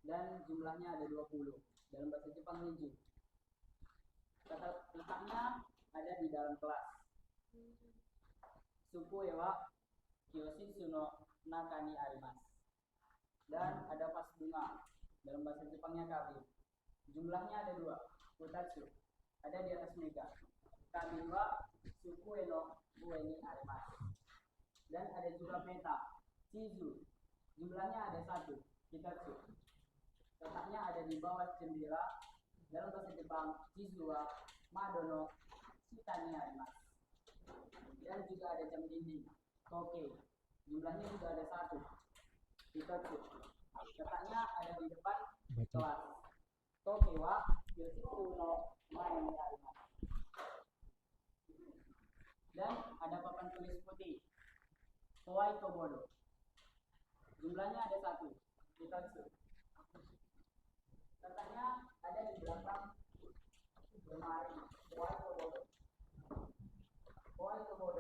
Speaker 4: dan jumlahnya ada 20 dalam bahasa Jepang niji. Tata letaknya ada di dalam kelas. Suku wa kyositsu no naka ni arimasu. Dan ada vas bunga dalam bahasa Jepangnya kabin. Jumlahnya ada 2, futatsu, ada di atas meja. Kabin wa suku no ue ni arimasu. Dan ada juga peta, chizu, jumlahnya ada 1, kitatsu. Letaknya ada di bawah jendela. Dalam bahasa Jepang, chizu wa mado no shita ni arimasu. Dan juga ada jam dinding, toke, jumlahnya juga ada 1, kitatsu. Letaknya ada di depan kelas. Toke wa kyositsu no mae ni arimasu. Dan ada papan tulis putih, whiteboard. Jumlahnya ada 1, kitatsu. Letaknya ada di belakang lemari whiteboard. Whiteboard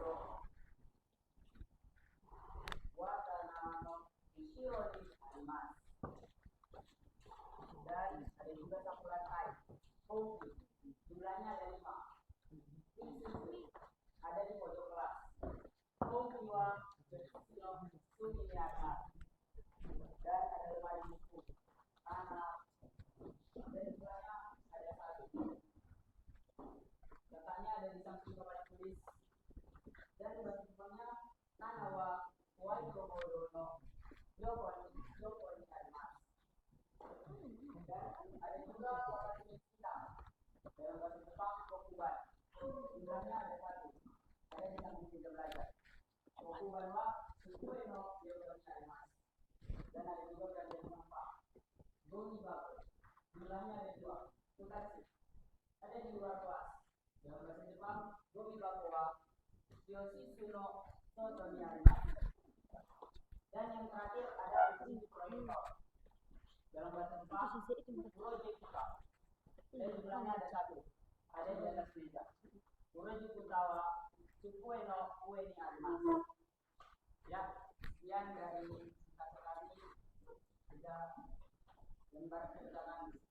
Speaker 4: wa kana no ishiro ni arimasu. Dan ada juga sapu lantai, koki. Jumlahnya ada 5. Ada di pojok kelas. Koki wa kyositsu no sumi ni arimasu. Dan ada lemari buku, anak. Dan jumlahnya ada 1. Letaknya ada di samping papan tulis. Dan bahasa Jepangnya kana wa whiteboard no yoko ni arimasu. Dan ada juga warna kuning hitam dalam bahasa Jepang kokuban. Jumlahnya ada 1. Ada di samping meja belajar. Kokuban wa sukue no yoko ni arimasu. Dan ada juga gantian sampah, goni bako. Jumlahnya ada 2, futatsu. Ada di luar kelas. Dalam bahasa Jepang, goni bako wa kyositsu no soto ni arimasu. Dan yang terakhir ada di proyektor. Dalam bahasa Jepang, projector. Dan jumlahnya ada 1. Ada di atas meja. Projector wa sukue no ue ni arimasu. Ya, sekian dari kata kami. Ada lembar kerja kami.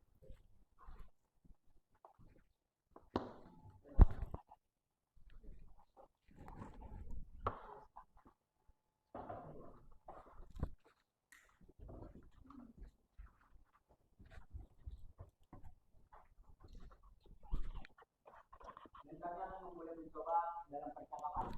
Speaker 4: Dan kalian boleh mencoba dalam percakapan.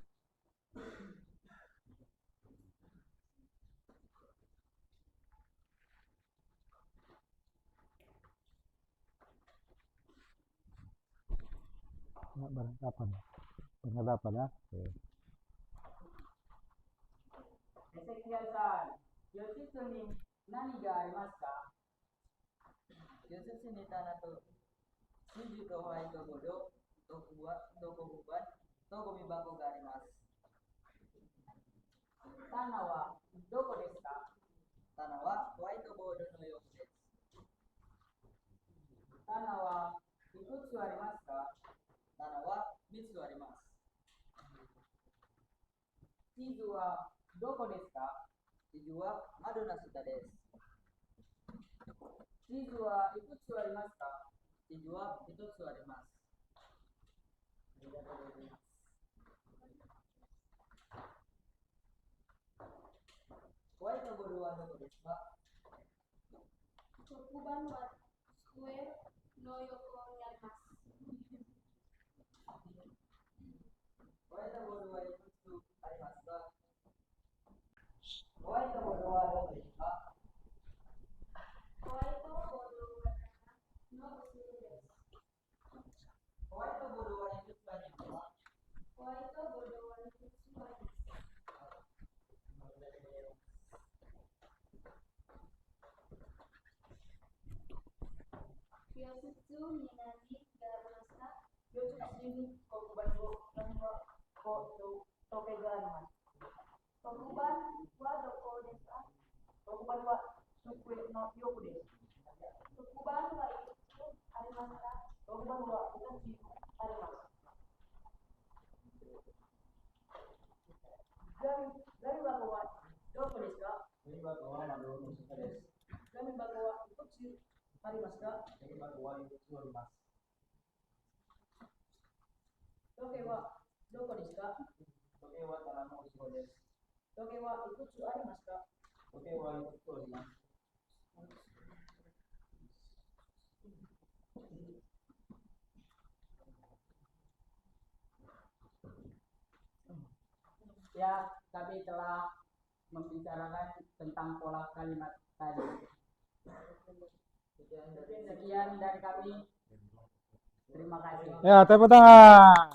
Speaker 1: Berhadapan ya. Oke.
Speaker 4: Ezekiel-san, kyositsu ni nani ga arimasu ka? Kyositsu ni tana to suju to whiteboard, dokuban, to gomibako ga arimasu. Tana wa doko desu ka? Chizu wa doko desu ka?
Speaker 2: Chizu wa adonashita desu.
Speaker 4: Chizu wa ikutsu arimasu ka?
Speaker 2: Chizu wa hitotsu arimasu. Kawaii no boru wa doko desu ka?
Speaker 3: Tokuban wa square no yoko ni arimasu.
Speaker 2: Kawaii no boru wa ikutsu arimasu ka? Kawaii no boru wa doko desu ka?
Speaker 3: Kawaii to boru wa no usuru desu.
Speaker 2: Kawaii no boru wa ikutsu arimasu ka?
Speaker 3: Kawaii to boru wa ikutsu arimasu. Kyosutsu minani garimashita.
Speaker 4: Kyosutsu ni kokuban wo kanwa ko toke ga arimasu.
Speaker 3: Tokuban wa doko desu ka?
Speaker 4: Tokuban wa sukue no yoku desu.
Speaker 3: Tokuban wa ikutsu arimasu ka?
Speaker 4: Tokuban wa ikutsu arimasu. Gami bago wa doko desu ka?
Speaker 2: Gami bago wa adonashita desu.
Speaker 4: Gami bago wa ikutsu arimasu ka?
Speaker 2: Gami bago wa ikutsu arimasu.
Speaker 4: Toke wa doko desu ka?
Speaker 2: Toke wa tarano usuro desu.
Speaker 4: Toke wa ikutsu arimasu ka?
Speaker 2: Toke wa ikutsu arimasu.
Speaker 4: Ya, kami telah membicarakan tentang pola kalimat tadi. Sekian dari kami. Terima kasih.
Speaker 1: Ya, tepuk tangan.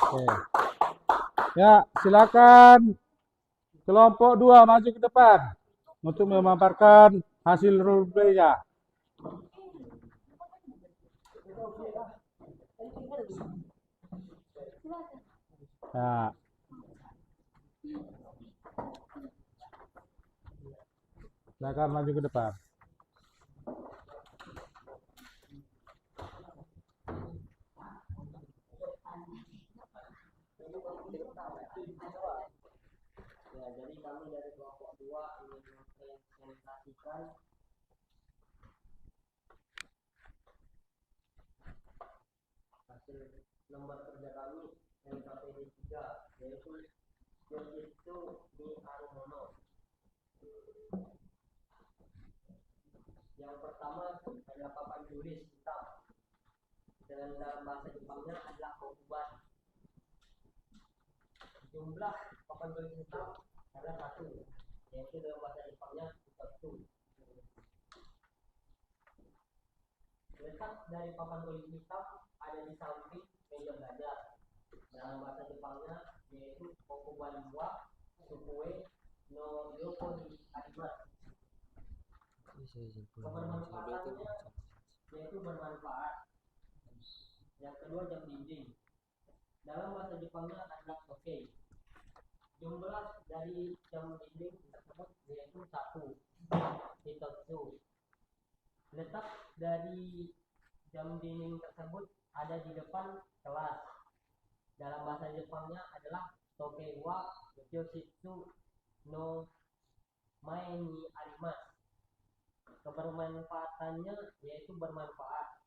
Speaker 1: Oke. Ya, silakan kelompok 2 maju ke depan untuk memaparkan hasil role play-nya. Ya. Silakan maju ke depan.
Speaker 2: Ya, jadi kami dari kelompok 2 ingin mempresentasikan hasil lembar kerja kami LKPD 3, yaitu Yoshitsu ni Arumono. Yang pertama adalah papan tulis hitam, dan dalam bahasa Jepangnya adalah kokuban. Jumlah papan tulis hitam adalah 1, yaitu dalam bahasa Jepangnya hitotsu. Letak dari papan tulis hitam ada di samping meja belajar. Dalam bahasa Jepangnya yaitu kokuban wa sukue no yoko ni arimasu. Kebermanfaatannya yaitu bermanfaat. Yang kedua, jam dinding. Dalam bahasa Jepangnya adalah toke. Jumlah dari jam dinding tersebut yaitu 1, hitotsu. Letak dari jam dinding tersebut ada di depan kelas. Dalam bahasa Jepangnya adalah toke wa yoshitsu no mae ni arimasu. Kebermanfaatannya yaitu bermanfaat.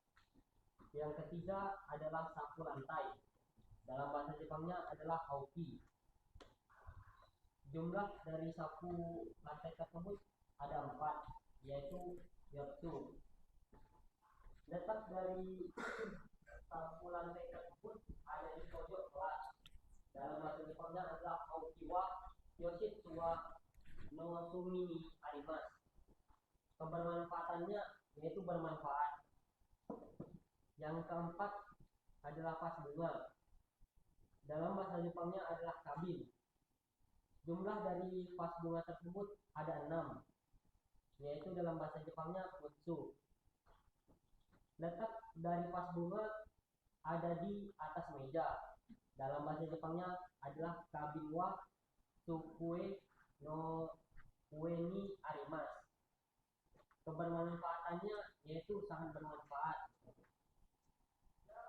Speaker 2: Yang ketiga adalah sapu lantai. Dalam bahasa Jepangnya adalah hauki. Jumlah dari sapu lantai tersebut ada 4, yaitu yotsu. Letak dari sapu lantai tersebut ada di pojok kelas. Dalam bahasa Jepangnya adalah hauki wa yoshitsu wa no sumi ni arimasu. Kebermanfaatannya yaitu bermanfaat. Yang keempat adalah vas bunga. Dalam bahasa Jepangnya adalah kabin. Jumlah dari vas bunga tersebut ada 6, yaitu dalam bahasa Jepangnya futsu. Letak dari vas bunga ada di atas meja. Dalam bahasa Jepangnya adalah kabin wa sukue no ue ni arimasu. Kebermanfaatannya yaitu sangat bermanfaat.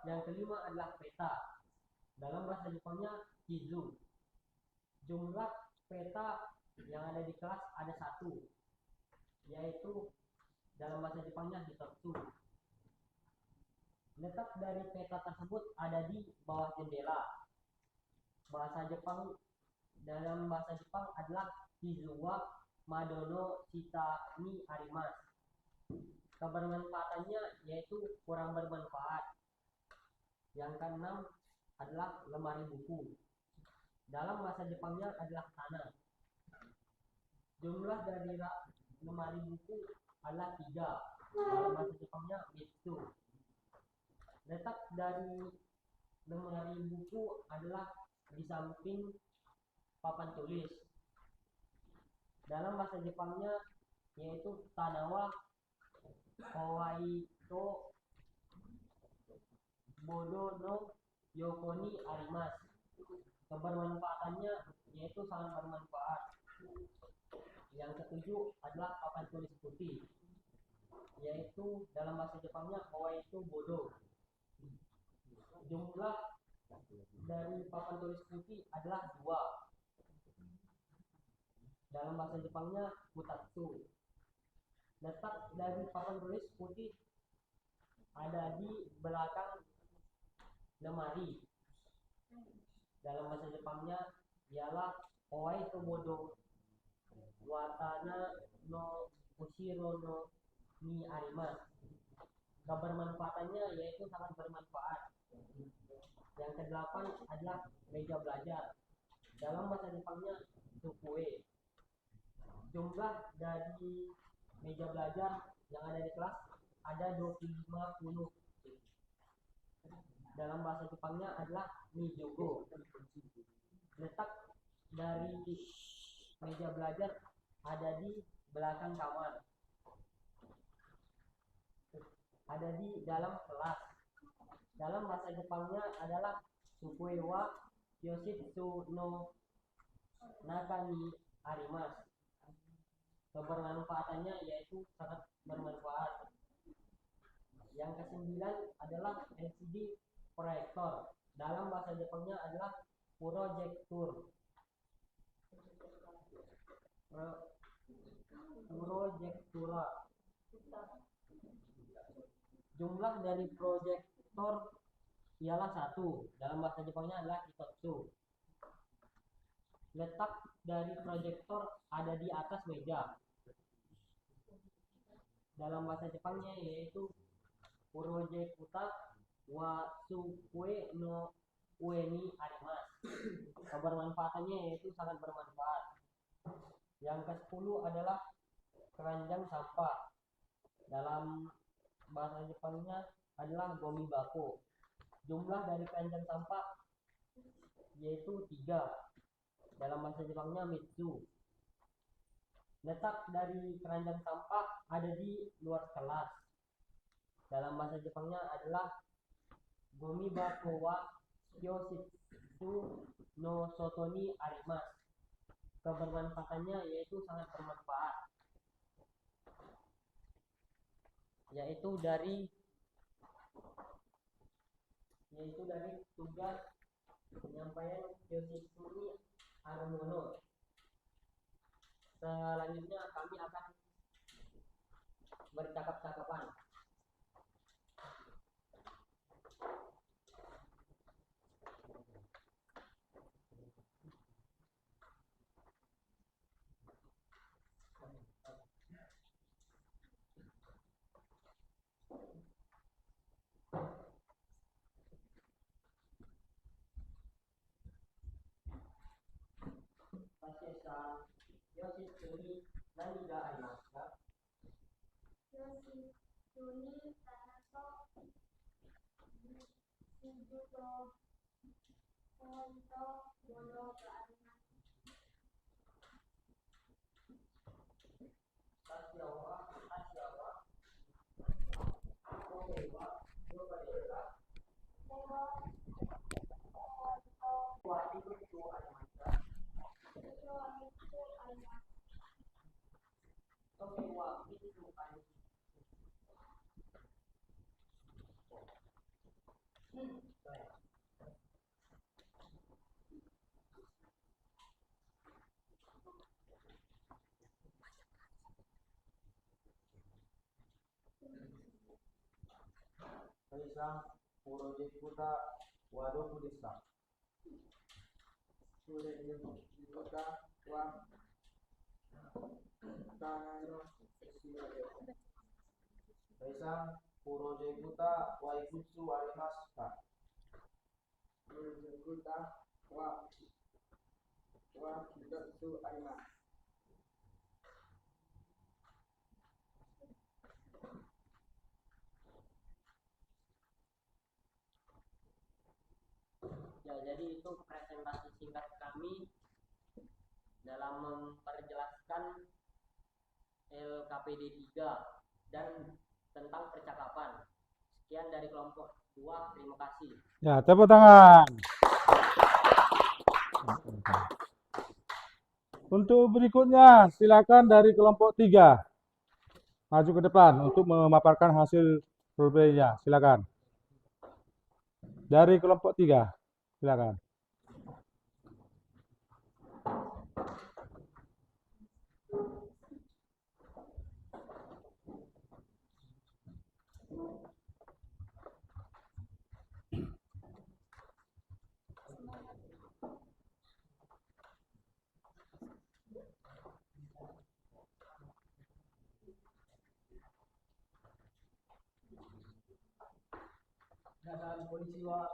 Speaker 2: Yang kelima adalah peta. Dalam bahasa Jepangnya kizu.
Speaker 5: Jumlah peta yang ada di kelas ada 1, yaitu dalam bahasa Jepangnya hitotsu. Letak dari peta tersebut ada di bawah jendela. Dalam bahasa Jepang adalah Hizuwa Madono Shita ni Arimasu. Kebermanfaatannya yaitu kurang bermanfaat. Yang keenam adalah lemari buku. Dalam bahasa Jepangnya adalah tanah. Jumlah dari lemari buku adalah 3. Dalam bahasa Jepangnya mitsu. Letak dari lemari buku adalah di samping papan tulis. Dalam bahasa Jepangnya yaitu Tanawa Kawaii to Bodo no Yokoni Arimasu. Kebermanfaatannya yaitu sangat bermanfaat. Yang ketujuh adalah papan tulis putih, yaitu dalam bahasa Jepangnya Kawaii to Bodo. Jumlah dari papan tulis putih adalah 2. Dalam bahasa Jepangnya kutatsu. Letak dari papan tulis putih ada di belakang lemari. Dalam bahasa Jepangnya ialah Kawaii to Bodo Watana no Ushiro no ni Arimasu. Kebermanfaatannya yaitu sangat bermanfaat. Yang ke-8 adalah meja belajar. Dalam bahasa Jepangnya tsukue. Jumlah dari meja belajar yang ada di kelas ada 50. Dalam bahasa Jepangnya adalah nijogo. Letak dari meja belajar ada di belakang kamar. Ada di dalam kelas. Dalam bahasa Jepangnya adalah tsukue wa yoshitsu no naka ni arimasu. Kebermanfaatannya yaitu sangat bermanfaat. Yang ke-9 adalah LCD proyektor. Dalam bahasa Jepangnya adalah projector. Projectura. Jumlah dari proyektor ialah 1. Dalam bahasa Jepangnya adalah hitotsu. Letak dari proyektor ada di atas meja. Dalam bahasa Jepangnya yaitu projekuta wa tsukue no ue ni arimasu. Kebermanfaatannya yaitu sangat bermanfaat. Yang ke-10 adalah keranjang sampah. Dalam bahasa Jepangnya adalah gomibako. Jumlah dari keranjang sampah yaitu 3. Dalam bahasa Jepangnya mitsu. Letak dari keranjang sampah ada di luar kelas. Dalam bahasa Jepangnya adalah gomibako wa yoshitsu no soto ni arimasu. Kebermanfaatannya yaitu sangat bermanfaat. Yaitu dari tugas penyampaian yoshitsu ni Armono. Selanjutnya kami akan bercakap-cakapan. Pasiesan yoshitsu ni nani ga arimasu ka?
Speaker 3: Yoshitsu ni tana to shizu to koi to bodo ga arimasu.
Speaker 5: Tasya wa koe wa yoga desu ka?
Speaker 3: Koe
Speaker 5: Wa hitotsu arimasu ka?
Speaker 3: yoshitsu arimasu.
Speaker 5: Toke wa mitsu arimasu.
Speaker 6: Kaisang Purojekuta Wadoku Desa.
Speaker 2: Sure Jikuta wa Kano Siwayo.
Speaker 6: Kaisang Purojekuta Waikutsu Arimashita.
Speaker 2: Sure Jikuta wa Kitotsu Arimasu.
Speaker 5: Ya, jadi itu presentasi singkat kami dalam memperjelaskan LKPD 3 dan tentang percakapan. Sekian dari kelompok 2, terima kasih.
Speaker 1: Ya, tepuk tangan. Untuk berikutnya, silakan dari kelompok 3 maju ke depan untuk memaparkan hasil surveinya. Silakan. Dari kelompok 3, silakan.
Speaker 5: Konnichiwa.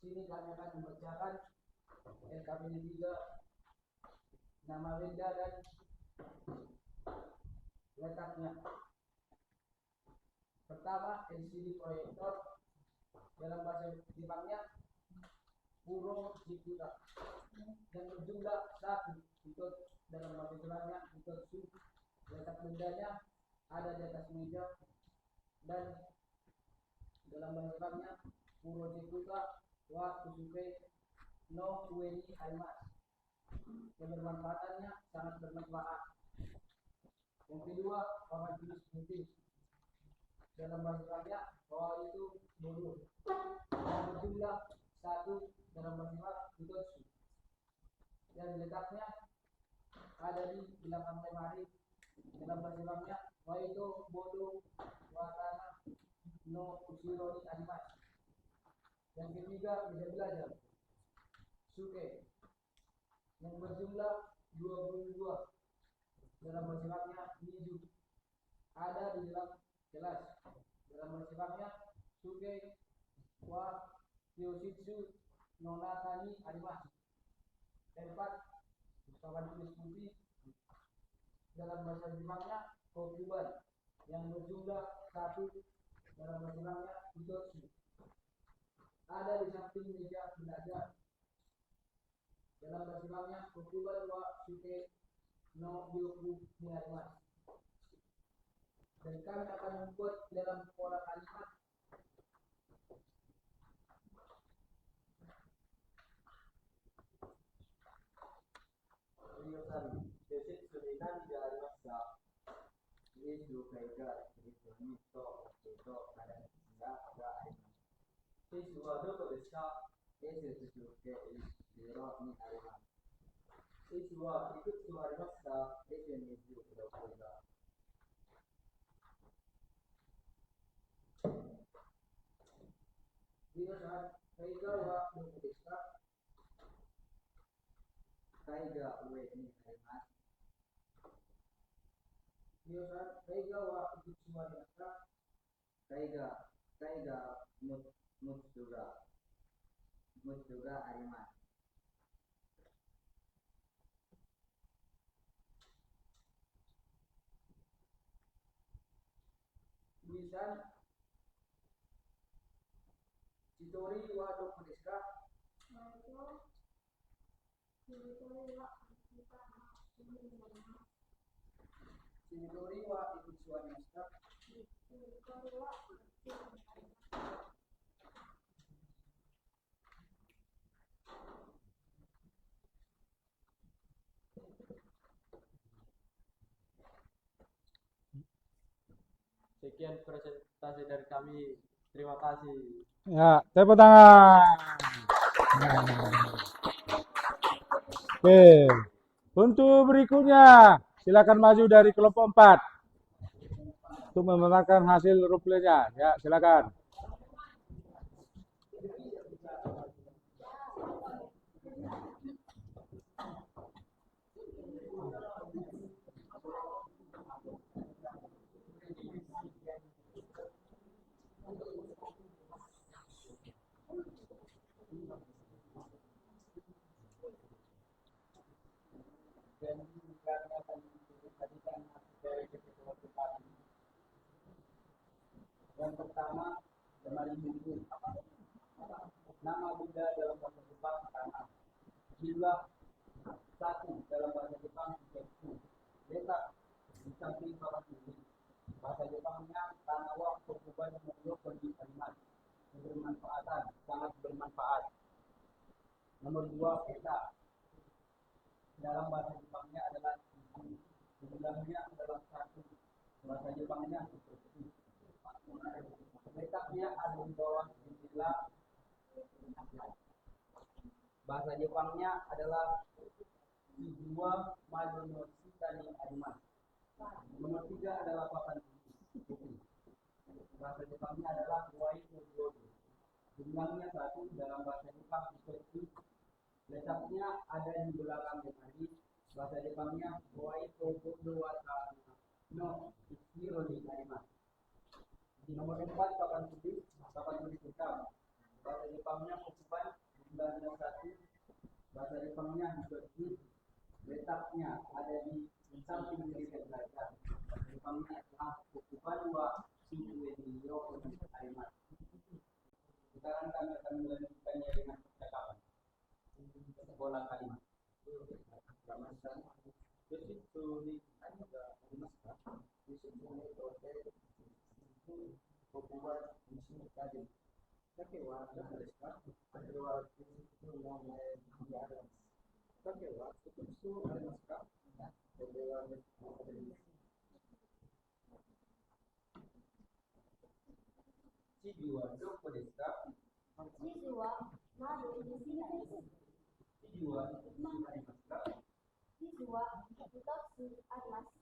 Speaker 2: Sini kami akan membacakan LKPD 3, nama benda dan letaknya. Pertama, LCD proyektor, dalam bahasa Jepangnya Puro Jikuta, yang berjumlah 1. Untuk dalam bahasa Jepangnya Hitotsu. Letak bendanya ada di atas meja, dan dalam bahasa Jepangnya Puro Jikuta wa Kusuke no Ue ni Arimasu. Kebermanfaatannya sangat bermanfaat. Yang kedua, papan tulis putih. Dalam bahasa Jepangnya bahwa itu bodoh. Yang berjumlah 1 dalam bahasa Hitotsu. Dan letaknya ada di belakang lemari. Dalam bahasa Jepangnya bahwa itu bodoh watana no Ushiro ni Arimasu. Yang ketiga, meja belajar Suke, yang berjumlah 22. Dalam bahasa Jepangnya Niju, ada di dalam kelas. Dalam bahasa Jepangnya Suke wa Kyoshitsu no naka ni arimasu. Tempat papan tulis putih. Dalam bahasa Jepangnya Kokuban, yang berjumlah 1. Dalam bahasa Jepangnya Hitotsu, ada di samping meja belajar. Dalam bahasa Jepangnya Kokuban wa Suke no Yoku ni Arimasu. Dan kami akan membuat dalam pola kalimat
Speaker 6: Ryosan, Yoshitsu ni nani ga arimashita? Isu kaiga isu ni to kada ga arimasu. Isu wa doko desu ka? Isu Suzuke Ishiro ni arimasu. Isu wa ikutsu arimashita? Isu ni 16が。
Speaker 2: 皆さん、絵画はどこですか？
Speaker 6: 絵画上にあります。
Speaker 2: 皆さん、絵画はいくつありますか？
Speaker 6: 絵画6つがあります。
Speaker 2: Tulisan Chitori wa doko desu ka? Chitori wa ikutsu arimasu ka?
Speaker 6: Sekian presentasi dari kami. Terima kasih.
Speaker 1: Ya, tepuk tangan. Oke. Untuk berikutnya, silakan maju dari kelompok 4 untuk membenarkan hasil role-nya. Ya, silakan.
Speaker 6: Yang pertama, lemari buku. Nama Buddha dalam bahasa Jepang tanah. Jumlah 1 dalam bahasa Jepang Ketsu. Letak di samping papan tulis. Bahasa Jepangnya Tanawa Kokuban Monggo Kondi Kalimat. Kebermanfaatan, sangat bermanfaat. Nomor 2, peta. Dalam bahasa Jepangnya adalah buku. Jumlahnya adalah 1. Bahasa Jepangnya seperti. Letaknya ada di bawah jendela. Bahasa Jepangnya adalah Shizuwa Madonoshitani Arimasu. Nomor 3 adalah papan putih. Bahasa Jepangnya adalah Wai Kododo. Jumlahnya 1 dalam bahasa Jepang seperti. Letaknya ada di belakang lemari. Bahasa Jepangnya Wai Kododo Wata no Ichiro ni Arimasu. Nomor 4 papan tulis hitam. Bahasa Jepangnya Kokuban. Jumlahnya 1. Bahasa Jepangnya seperti. Letaknya ada di samping meja belajar. Bahasa Jepangnya adalah Kokuban wa Shizuenyo Arimasu. Sekarang kami akan melanjutkannya dengan percakapan. Bola kalimat. Chibiwa doko desu ka?
Speaker 3: Chizuwa, madu di sini desu.
Speaker 6: Chibiwa arimasu ka?
Speaker 3: Chizuwa, hitotsu arimasu.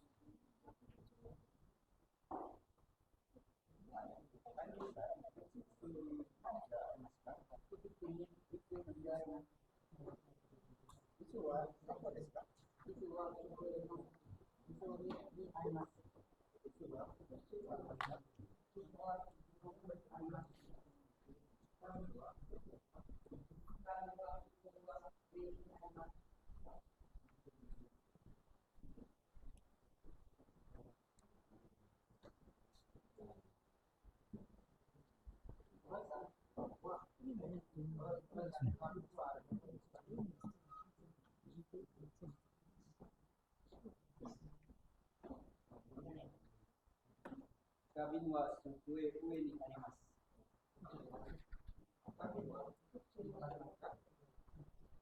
Speaker 6: Kabin wa sukue ue ni arimasu.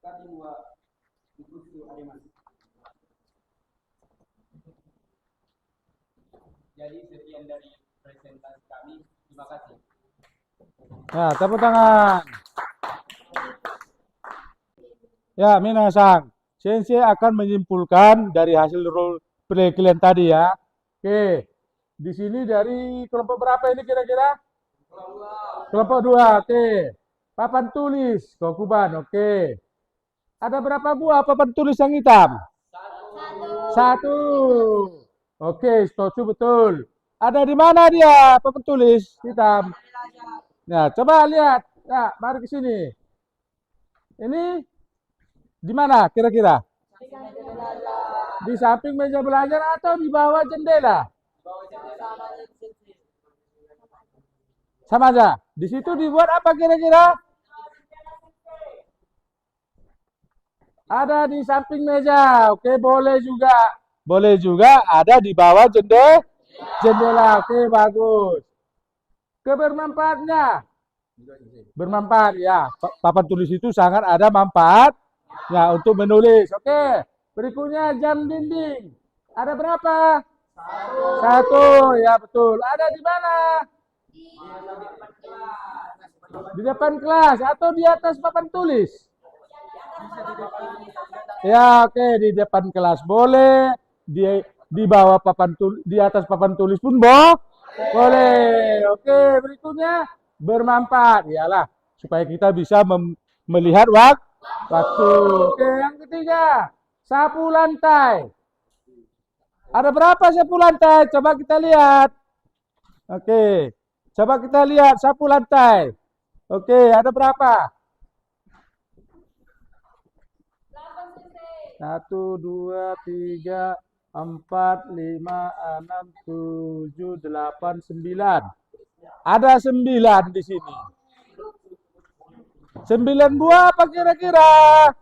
Speaker 6: Kabin wa ikusu arimasu. Jadi sekian dari presentasi kami. Terima kasih.
Speaker 1: Nah, tepuk tangan. Ya, minasan. Sensei akan menyimpulkan dari hasil role play kalian tadi ya. Oke. Di sini dari kelompok berapa ini kira-kira? Kelompok 2. Oke. Papan tulis Kokuban. Oke. Ada berapa buah papan tulis yang hitam? 1. Oke, setuju betul. Ada di mana dia papan tulis hitam? Nah, coba lihat. Ya, mari ke sini. Ini di mana kira-kira? Di samping meja belajar atau di bawah jendela? Sama aja. Di situ dibuat apa kira-kira? Ada di samping meja. Oke, boleh juga. Boleh juga ada di bawah jendela. Oke, bagus. Kebermanfaatnya. Bermanfaat ya. Papan tulis itu sangat ada manfaat ya untuk menulis. Oke. Berikutnya jam dinding. Ada berapa? 1. Ya, betul. Ada di mana? Di depan kelas atau di atas papan tulis? Ya, oke, di depan kelas boleh, di bawah papan tulis, di atas papan tulis pun boleh. Oke, berikutnya bermanfaat, iyalah supaya kita bisa melihat waktu. Oke, yang ketiga, sapu lantai. Ada berapa sapu lantai? Coba kita lihat. Oke, coba kita lihat sapu lantai. Oke, ada berapa? 1, 2, 3, 4, 5, 6, 7, 8, 9. Ada 9 di sini. 9 buah apa kira-kira?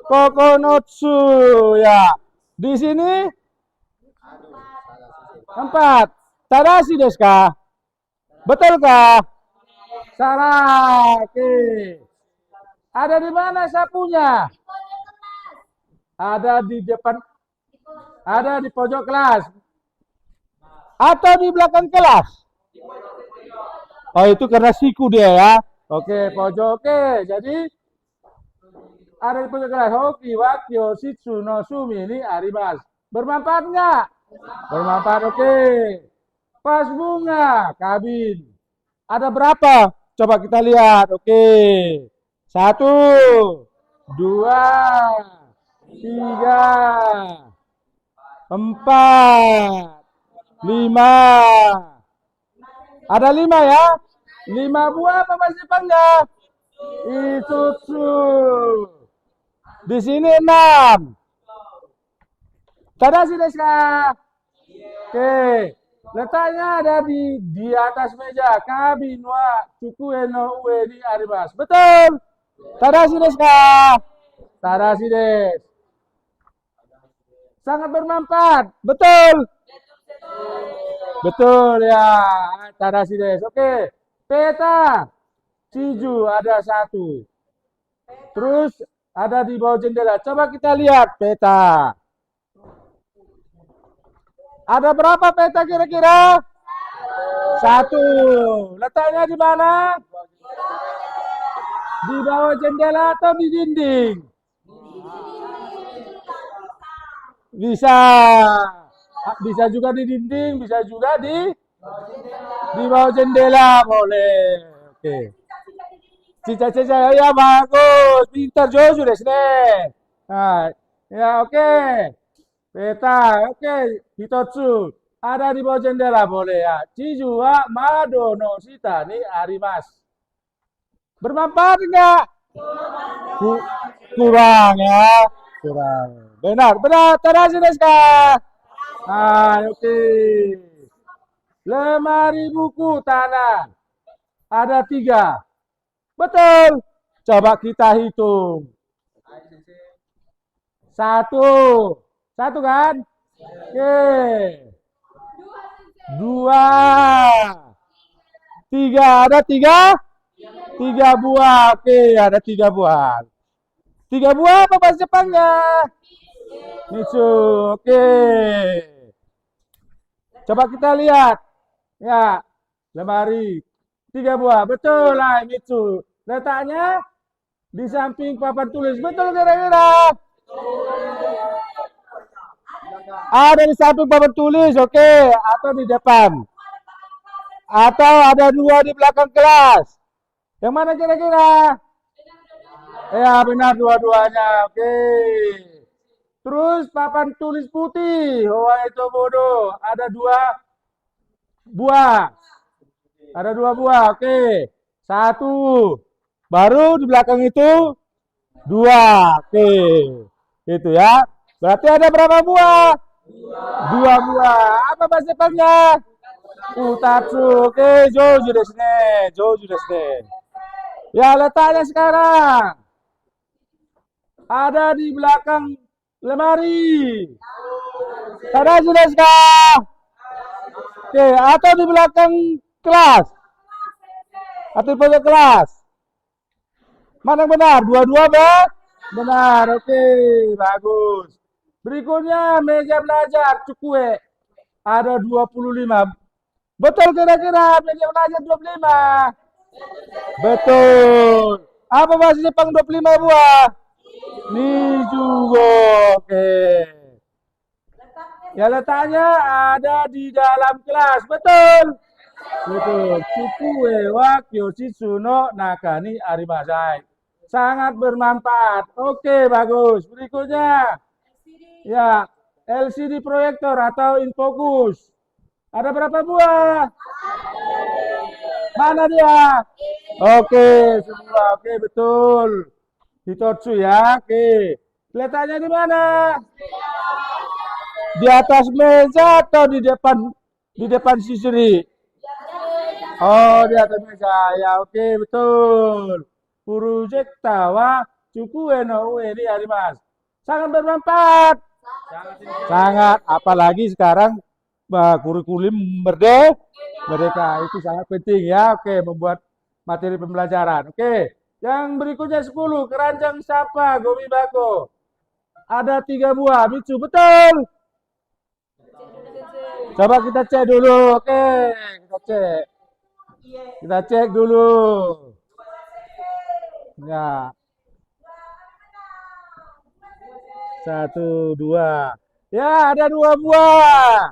Speaker 1: Kokonotsu ya. Di sini 4. Tadashi desu ka? Betulkah? Salah. Oke. Ada di mana sapunya? Ada di depan, ada di pojok kelas, atau di belakang kelas. Oh, itu karena siku dia ya. Oke, pojok. Oke, jadi ada di pojok kelas. Hoki, wakyo, shitsu, no, sumi ini arimasu. Bermanfaat nggak? Bermanfaat, oke. Pas bunga, kabin. Ada berapa? Coba kita lihat. Oke. 1, 2, 3, 4, 5. Ada 5 ya? 5 buah apa masih panjang? Itsutsu. Di sini 6. Tadashi desu ka? Oke. Letaknya ada di atas meja. Kabin wa tsukue no ue ni arimasu. Betul. Tadashi desu ka? Tadashi desu. Sangat bermanfaat. Betul. Betul ya. Tadashi desu. Oke. Peta. Chiju ada 1. Terus ada di bawah jendela. Coba kita lihat peta. Ada berapa peta kira-kira? 1. Letaknya di mana? Di bawah jendela atau di dinding? Bisa. Bisa juga di dinding, bisa juga di bawah jendela, boleh. Oke. Cica-cica ya bagus, pintar Jojo desu ne. Nah, ya oke. Peta, oke. Hitotsu. Ada di bawah jendela, boleh ya. Chiju wa mado no shita ni arimasu. Bermanfaat enggak? Kurang ya. Kurang. Benar, benar. Tadashi desu ka? Ah, oke. Lemari buku tanah. Ada 3. Betul. Coba kita hitung. 1. 1 kan? Oke. 2. 3. Ada 3? 3 buah. Oke, ada 3 buah. 3 buah apa bahasa Jepangnya? Mitsu. Oke. Coba kita lihat. Ya, lemari. 3 buah. Betul lah, Mitsu. Letaknya di samping papan tulis. Betul kira-kira? Ada di samping papan tulis, oke. Atau di depan. Atau ada 2 di belakang kelas. Yang mana kira-kira? Ya, benar dua-duanya. Oke. Terus papan tulis putih. Itu bodoh. Ada 2 buah. Ada 2 buah. Oke. 1. Baru di belakang itu 2. Oke. Itu ya. Berarti ada berapa buah? 2 buah. Apa bahasa Jepangnya? Utatsu. Oke, Jojo desu ne. Jojo desu ne. Ya, letaknya sekarang. Ada di belakang lemari. Tadashi desu ka? Oke, atau di belakang kelas. Atau di pojok kelas. Mana yang benar? Dua-dua benar. Oke, bagus. Berikutnya meja belajar cukue. Ada 25. Betul kira-kira meja belajar 25? Betul. Apa bahasa Jepang 25 buah? Ni juga. Oke. Ya letaknya ada di dalam kelas. Betul. Betul. Suku wa Kyoshitsu no Nakani Arimasai. Sangat bermanfaat. Oke, bagus. Berikutnya. Ya, LCD proyektor atau infocus. Ada berapa buah? Mana dia? Oke, semua. Oke, betul. Hitotsu ya. Oke. Letaknya di mana? Di atas meja atau di depan sisri? Oh, di atas meja. Ya, oke, betul. Projecta wa Chukue no ue ni arimasu. Sangat bermanfaat. Sangat, apalagi sekarang kurikulum merdeka itu sangat penting ya. Oke, membuat materi pembelajaran. Oke. Yang berikutnya 10, keranjang sampah gomi bako. Ada 3 buah, Mitsu, betul. Coba kita cek dulu. Oke, kita cek. Kita cek dulu. Ya. 1, 2. Ya, ada 2 buah.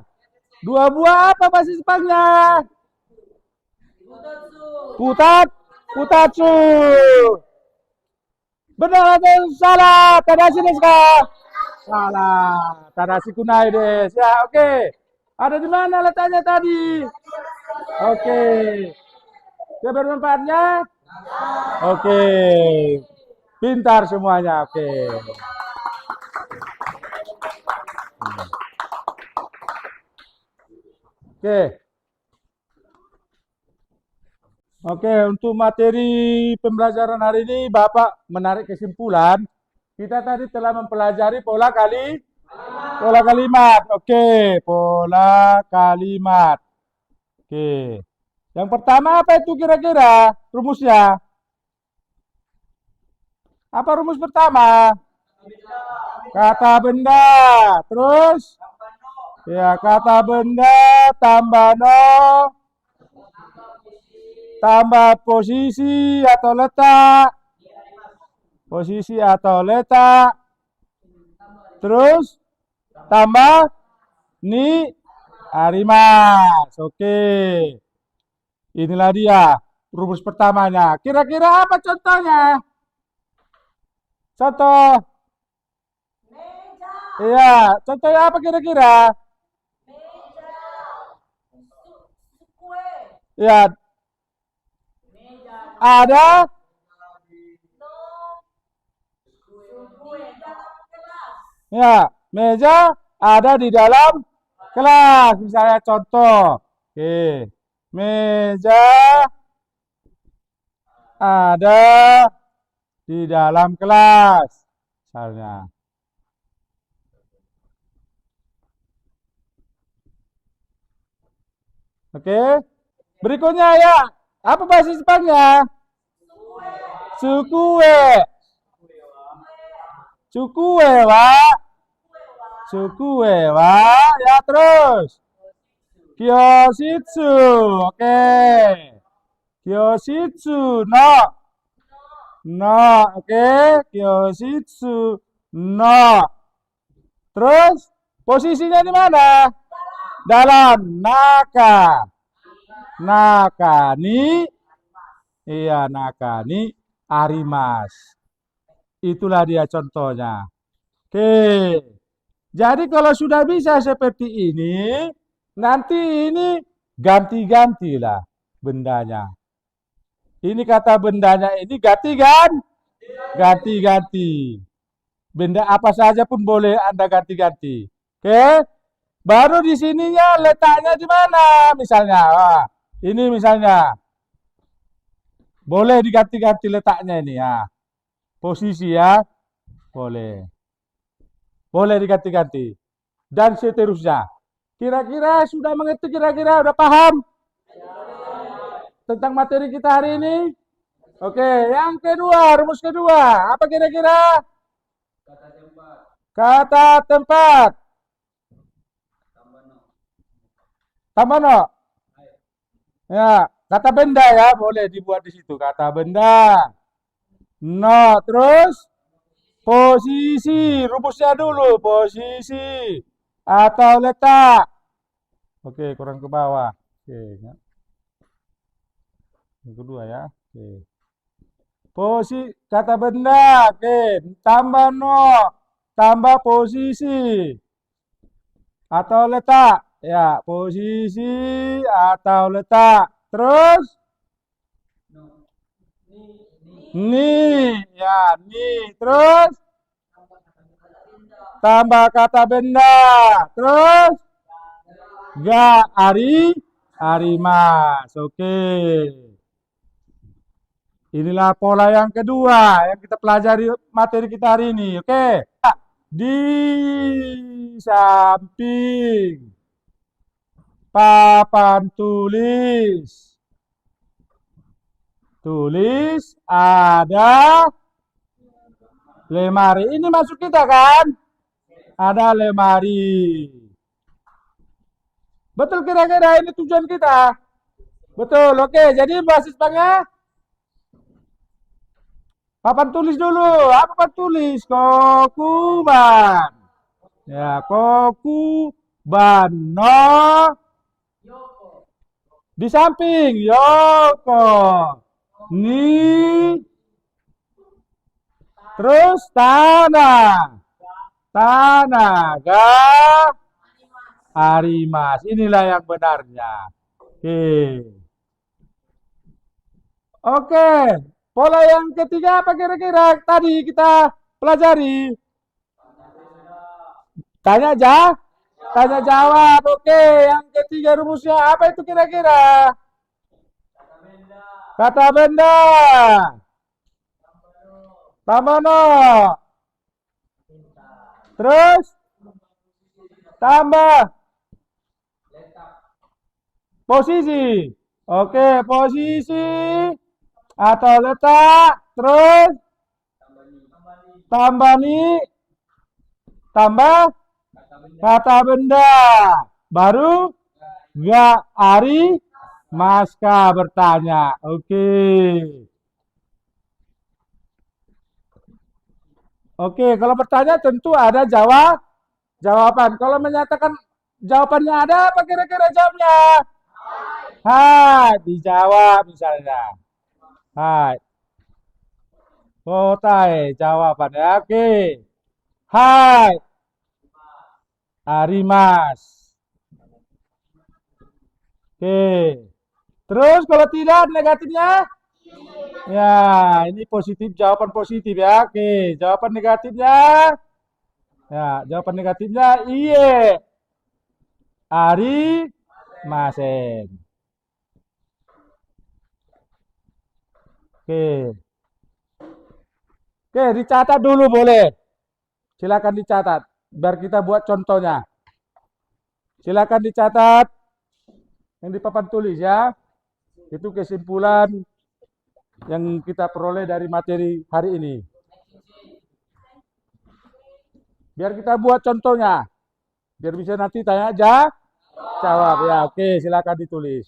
Speaker 1: 2 buah apa bahasa Jepangnya? Putatsu. Benar atau salah? Tadashi desu ka? Salah. Tadashi kunai desu. Ya, oke. Ada di mana letaknya tadi? Oke. Dia bermanfaatnya? Oke. Pintar semuanya. Oke. Oke. Oke, untuk materi pembelajaran hari ini Bapak menarik kesimpulan. Kita tadi telah mempelajari pola kalimat. Oke, pola kalimat. Oke. Yang pertama apa itu kira-kira rumusnya? Apa rumus pertama? Kata benda. Terus? Ya, kata benda tambah no, tambah posisi atau letak. Posisi atau letak. Terus tambah ni arimas. Oke. Inilah dia rumus pertamanya. Kira-kira apa contohnya? Contoh. Iya, contohnya apa kira-kira? Ya, ada ya, meja ada di dalam kelas. Misalnya contoh. Oke. Meja ada di dalam kelas. Misalnya. Oke. Berikutnya ya. Apa bahasa Jepangnya? Sukue. Sukue wa. Sukue wa. Ya terus. Kyoshitsu. Oke. Kyoshitsu no. No. Oke. Kyoshitsu no. Terus posisinya di mana? Dalam naka. Nakani. Iya, nakani arimas. Itulah dia contohnya. Oke. Jadi kalau sudah bisa seperti ini, nanti ini ganti-gantilah bendanya. Ini kata bendanya ini ganti-ganti. Benda apa saja pun boleh Anda ganti-ganti. Oke? Baru di sininya letaknya di mana? Misalnya, ini misalnya. Boleh diganti-ganti letaknya ini ya. Posisi ya. Boleh. Boleh diganti-ganti. Dan seterusnya. Kira-kira sudah mengerti, kira-kira udah paham? Tentang materi kita hari ini? Oke, yang kedua, rumus kedua. Apa kira-kira? Kata tempat. Tambah no. Ya, kata benda ya, boleh dibuat di situ. Kata benda. No, terus Posisi, rumusnya dulu. Posisi atau letak. Oke, kurang ke bawah. Oke, ya. Yang kedua ya. Oke. Posisi kata benda. Oke, tambah no, tambah posisi atau letak. Ya, posisi atau letak. Terus ni, ya, ni. Terus tambah kata benda. Terus ga, arimas. Oke. Inilah pola yang kedua yang kita pelajari materi kita hari ini. Oke. Di samping papan tulis. Tulis ada lemari. Ini masuk kita kan? Ada lemari. Betul kira-kira ini tujuan kita? Betul. Oke, jadi basis banknya papan tulis dulu. Apa papan tulis? Kokuban. Ya, kokuban. No. Di samping. Yoko. Ni. Terus tanah. Tanah. Ga. Arimas. Inilah yang benarnya. Oke. Oke. Pola yang ketiga apa kira-kira tadi kita pelajari? Tanya jawab. Oke, yang ketiga rumusnya apa itu kira-kira? Kata benda. Tambah no. Terus tambah posisi. Oke, posisi atau letak. Terus tambah ni. Tambah kata benda. Baru ga, Maska bertanya. Oke. Oke, kalau bertanya tentu ada jawaban. Kalau menyatakan jawabannya ada, apa kira-kira jawabnya? Hai, dijawab misalnya. Hai. Kotai jawabannya. Oke. Hai. Arimas. Oke. Terus kalau tidak negatifnya? Ya, ini positif, jawaban positif ya. Oke, jawaban negatifnya. Ya, jawaban negatifnya iye. Ari Masen. Oke. Oke, dicatat dulu boleh. Silakan dicatat. Biar kita buat contohnya. Silakan dicatat yang di papan tulis ya. Itu kesimpulan yang kita peroleh dari materi hari ini. Biar kita buat contohnya. Biar bisa nanti tanya jawab ya. Oke, silakan ditulis.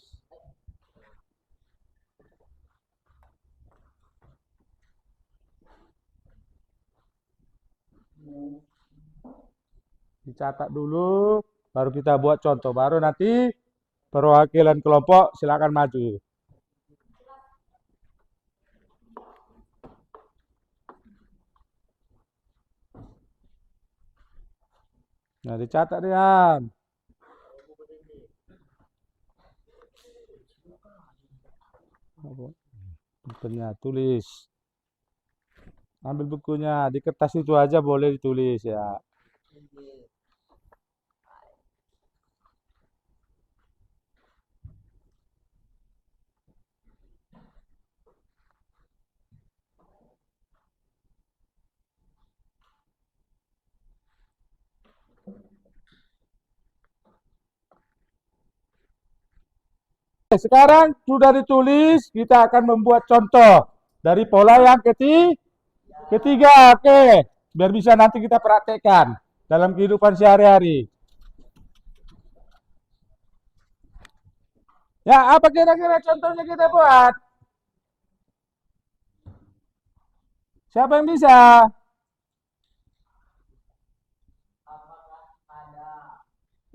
Speaker 1: Dicatat dulu, baru kita buat contoh. Baru nanti perwakilan kelompok silakan maju. Nah, dicatat ya. Bukunya tulis. Ambil bukunya, di kertas itu aja boleh ditulis ya. Sekarang sudah ditulis, kita akan membuat contoh dari pola yang ketiga. Oke, biar bisa nanti kita praktekkan dalam kehidupan sehari-hari. Ya, apa kira-kira contohnya kita buat? Siapa yang bisa?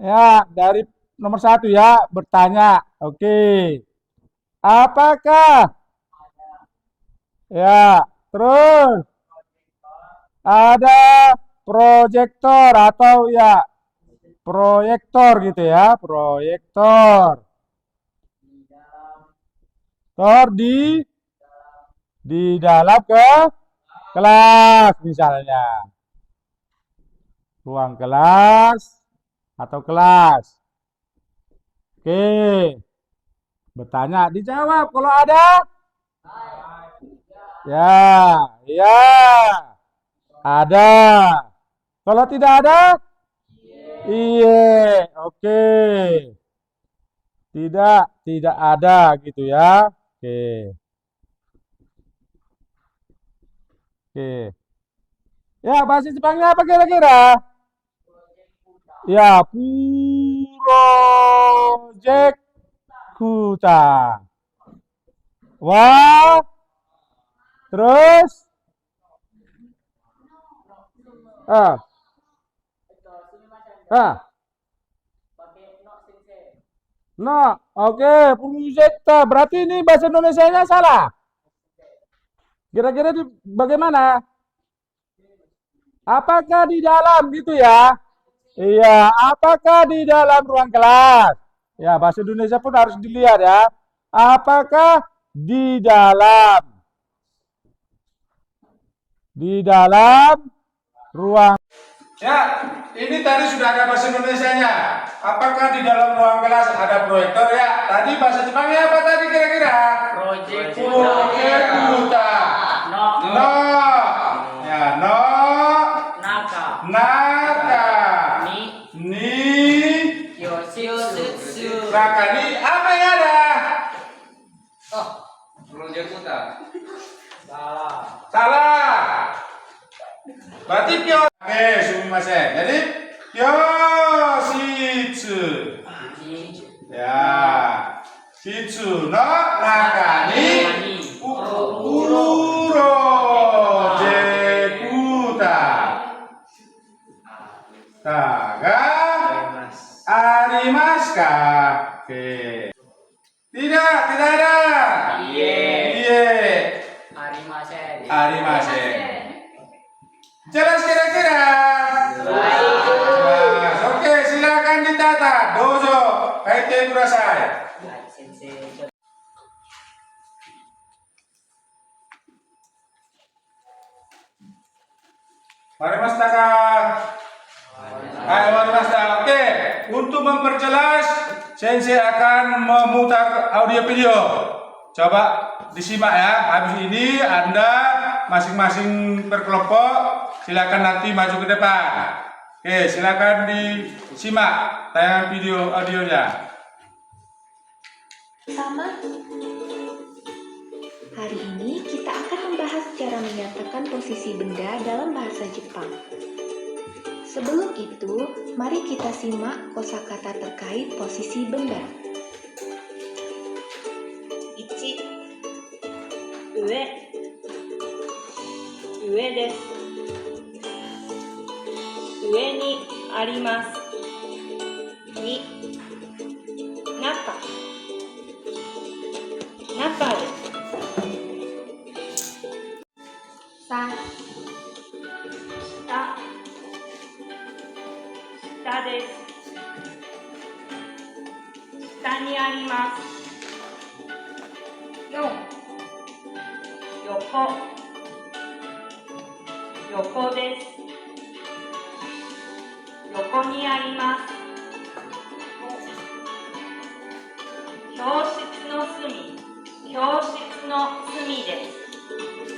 Speaker 1: Ya, dari nomor 1 ya, bertanya. Oke. Apakah? Ya, terus ada proyektor atau ya proyektor gitu ya, proyektor. Tor di dalam kelas misalnya. Ruang kelas atau kelas. Oke. Bertanya, dijawab kalau ada. Ya, ya. Ada. Kalau tidak ada? Iya. Oke. Tidak ada gitu ya. Oke. Oke. Ya, bahasa Jepangnya apa kira-kira? Ya, project kuta. Wah, terus? Ah, ah,
Speaker 4: pakai no sensei.
Speaker 1: no, oke, projecta. Berarti ini bahasa Indonesianya salah. Kira-kira bagaimana? Apakah di dalam gitu ya? Iya, apakah di dalam ruang kelas? Ya, bahasa Indonesia pun harus dilihat ya. Apakah di dalam ruang. Ya, ini tadi sudah ada bahasa Indonesianya. Apakah di dalam ruang kelas ada proyektor ya? Tadi bahasa Jepangnya apa tadi kira-kira? Projekuta. No. Ya, no. Naka. Ni. Naka ni apa yang ada?
Speaker 2: Projekuta.
Speaker 1: Salah. Berarti kyo. Oke, sumimasen. Jadi kyoshitsu. Ya. Shitsu no naka ni projekuta. Ga arimasu ka? Oke. Tidak ada. Iye. Arimasen. Jelas kira-kira? Jelas. Oke, silakan ditata. Dozo. Kaite kudasai. Warimashita ka? Warimashita. Oke, untuk memperjelas, Sensei akan memutar audio video. Coba disimak ya. Habis ini Anda masing-masing berkelompok silakan nanti maju ke depan. Oke, silakan disimak tayangan video audionya.
Speaker 3: Pertama, hari ini kita akan membahas cara menyatakan posisi benda dalam bahasa Jepang. Sebelum itu, mari kita simak kosakata terkait posisi benda.
Speaker 7: 1、上です。上にあります。2、中です。3、下です。下にあります。4、横です。横にあります。教室の隅です。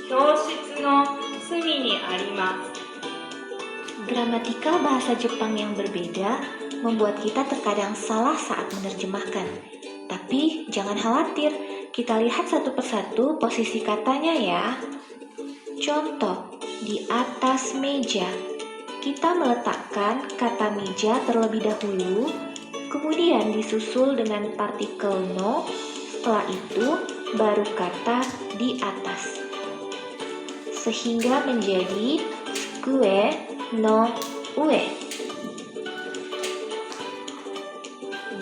Speaker 7: 教室の隅にあります。
Speaker 3: Gramatikal bahasa Jepang yang berbeda membuat kita terkadang salah saat menerjemahkan. Tapi jangan khawatir, kita lihat satu persatu posisi katanya ya. Contoh, di atas meja. Kita meletakkan kata meja terlebih dahulu, kemudian disusul dengan partikel no, setelah itu baru kata di atas. Sehingga menjadi gue no ue.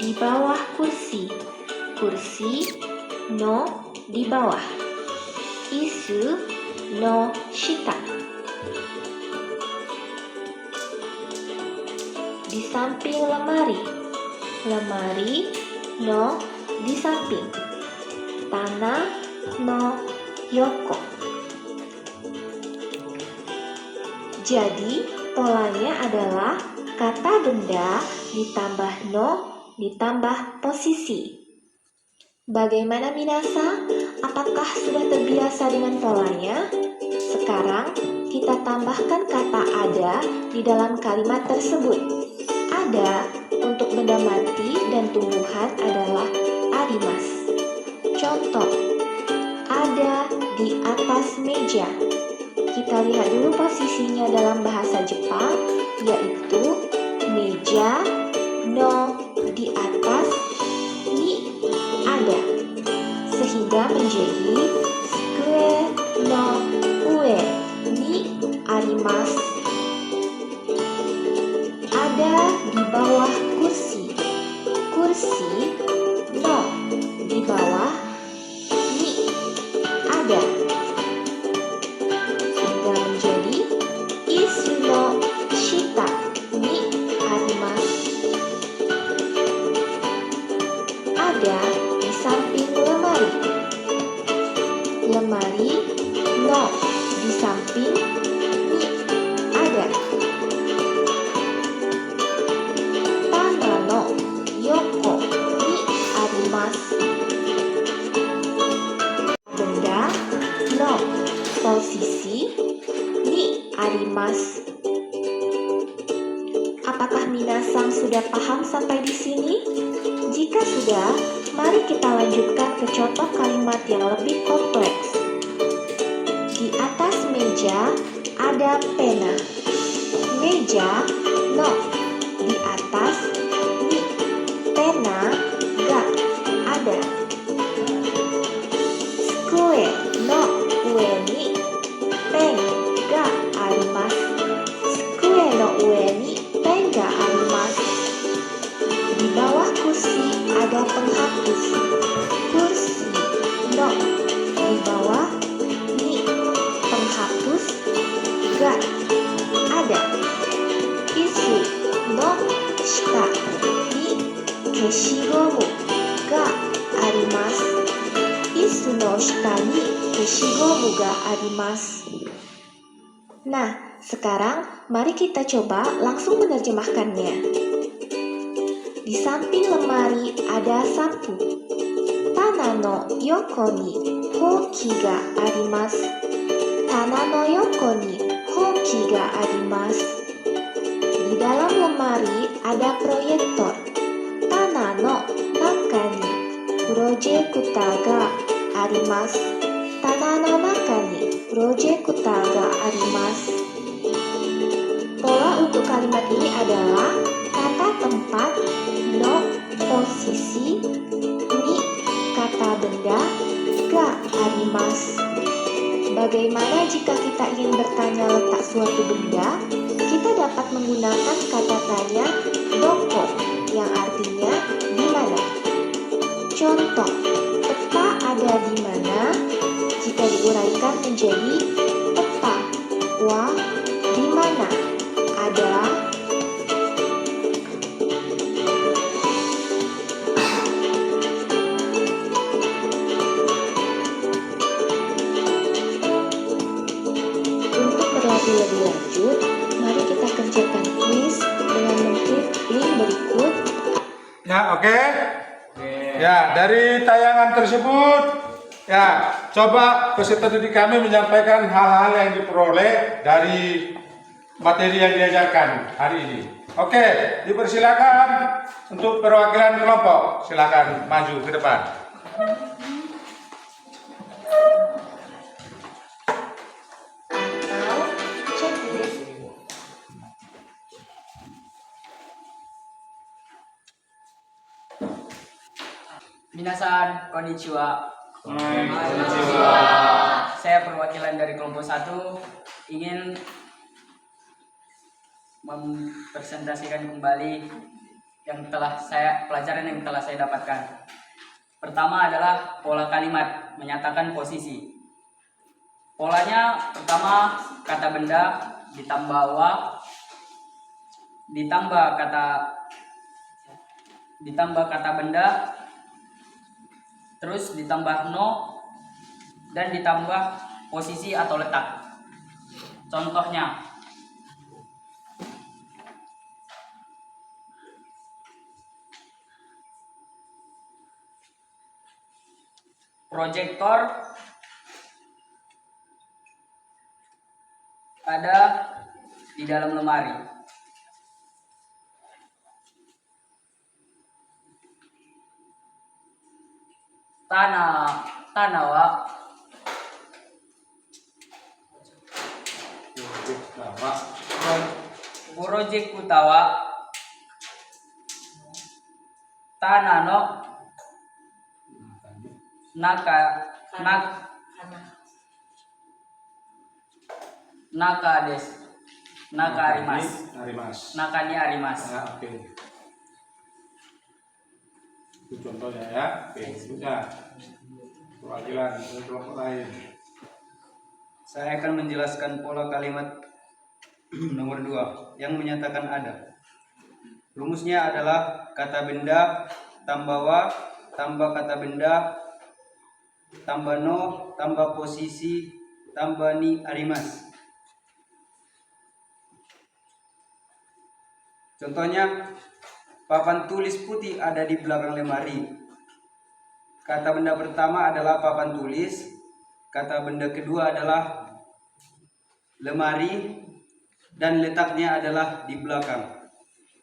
Speaker 3: di bawah kursi. Kursi no di bawah. Isu no shita. Di samping lemari. Lemari no di samping. Tana no yoko. Jadi polanya adalah kata benda ditambah no ditambah posisi. Bagaimana minasa? Apakah sudah terbiasa dengan polanya? Sekarang kita tambahkan kata ada di dalam kalimat tersebut. Ada untuk benda mati dan tumbuhan adalah arimas. Contoh, ada di atas meja. Kita lihat dulu posisinya dalam bahasa Jepang, yaitu meja no di atas ni ada, sehingga menjadi sukue no ue ni arimasu. Ada di bawah kursi. Kursi no di bawah ni ada, sehingga menjadi isu no shita ni arimasu. Ada di samping lemari. Lemari no di samping ni ada. Tana no yoko ni arimasu. Benda no posisi ni arimasu. Apakah minasang sudah paham sampai di sini? Jika sudah, mari kita lanjutkan ke contoh kalimat yang lebih kompleks. Di atas meja ada pena. Meja no di atas ni. Pena ga ada. Sukue no ue ni pen ga arimasu. Sukue no ue ni pen ga arimasu. Di bawah kursi ada penghapus. Kursi no di bawah ni. Penghapus ga ada. Isu no shita ni keshigomu ga arimasu. Isu no shita ni keshigomu ga arimasu. Nah, sekarang mari kita coba langsung menerjemahkannya. Di samping lemari ada sapu. Tana no yoko ni hoki ga arimasu. Tana no yoko ni hoki ga arimasu. Di dalam lemari ada proyektor. Tana no naka ni projector ga arimasu. Tana no naka ni projector ga arimasu. Pola untuk kalimat ini adalah kata tempat no posisi ni kata benda ga arimasu. Bagaimana jika kita ingin bertanya letak suatu benda? Kita dapat menggunakan kata tanya doko yang artinya di mana. Contoh, peta ada di mana? Jika diuraikan menjadi peta wa di mana ada. Untuk berlatih lebih lanjut, mari kita kerjakan kuis dengan mengklik link berikut.
Speaker 1: Ya, oke. Ya, dari tayangan tersebut, ya, coba peserta didik kami menyampaikan hal-hal yang diperoleh dari materi yang diajarkan hari ini. Oke, dipersilakan untuk perwakilan kelompok. Silakan maju ke depan.
Speaker 3: Atau checklist.
Speaker 4: Minasan, konnichiwa. Saya perwakilan dari kelompok 1 ingin mempresentasikan kembali
Speaker 2: pelajaran yang telah saya dapatkan. Pertama adalah pola kalimat menyatakan posisi. Polanya pertama kata benda ditambah wa, ditambah kata benda, terus ditambah no, dan ditambah posisi atau letak. Contohnya, proyektor ada di dalam lemari. Tanawa project utawa tanano nakani arimas.
Speaker 1: Ya, oke. Itu contohnya ya. Oke, sudah. Perwakilan dari kelompok lain.
Speaker 2: Saya akan menjelaskan pola kalimat nomor 2 yang menyatakan ada. Rumusnya adalah kata benda tambah wa tambah kata benda tambah no tambah posisi tambah ni arimas. Contohnya, papan tulis putih ada di belakang lemari. Kata benda pertama adalah papan tulis, kata benda kedua adalah lemari, dan letaknya adalah di belakang.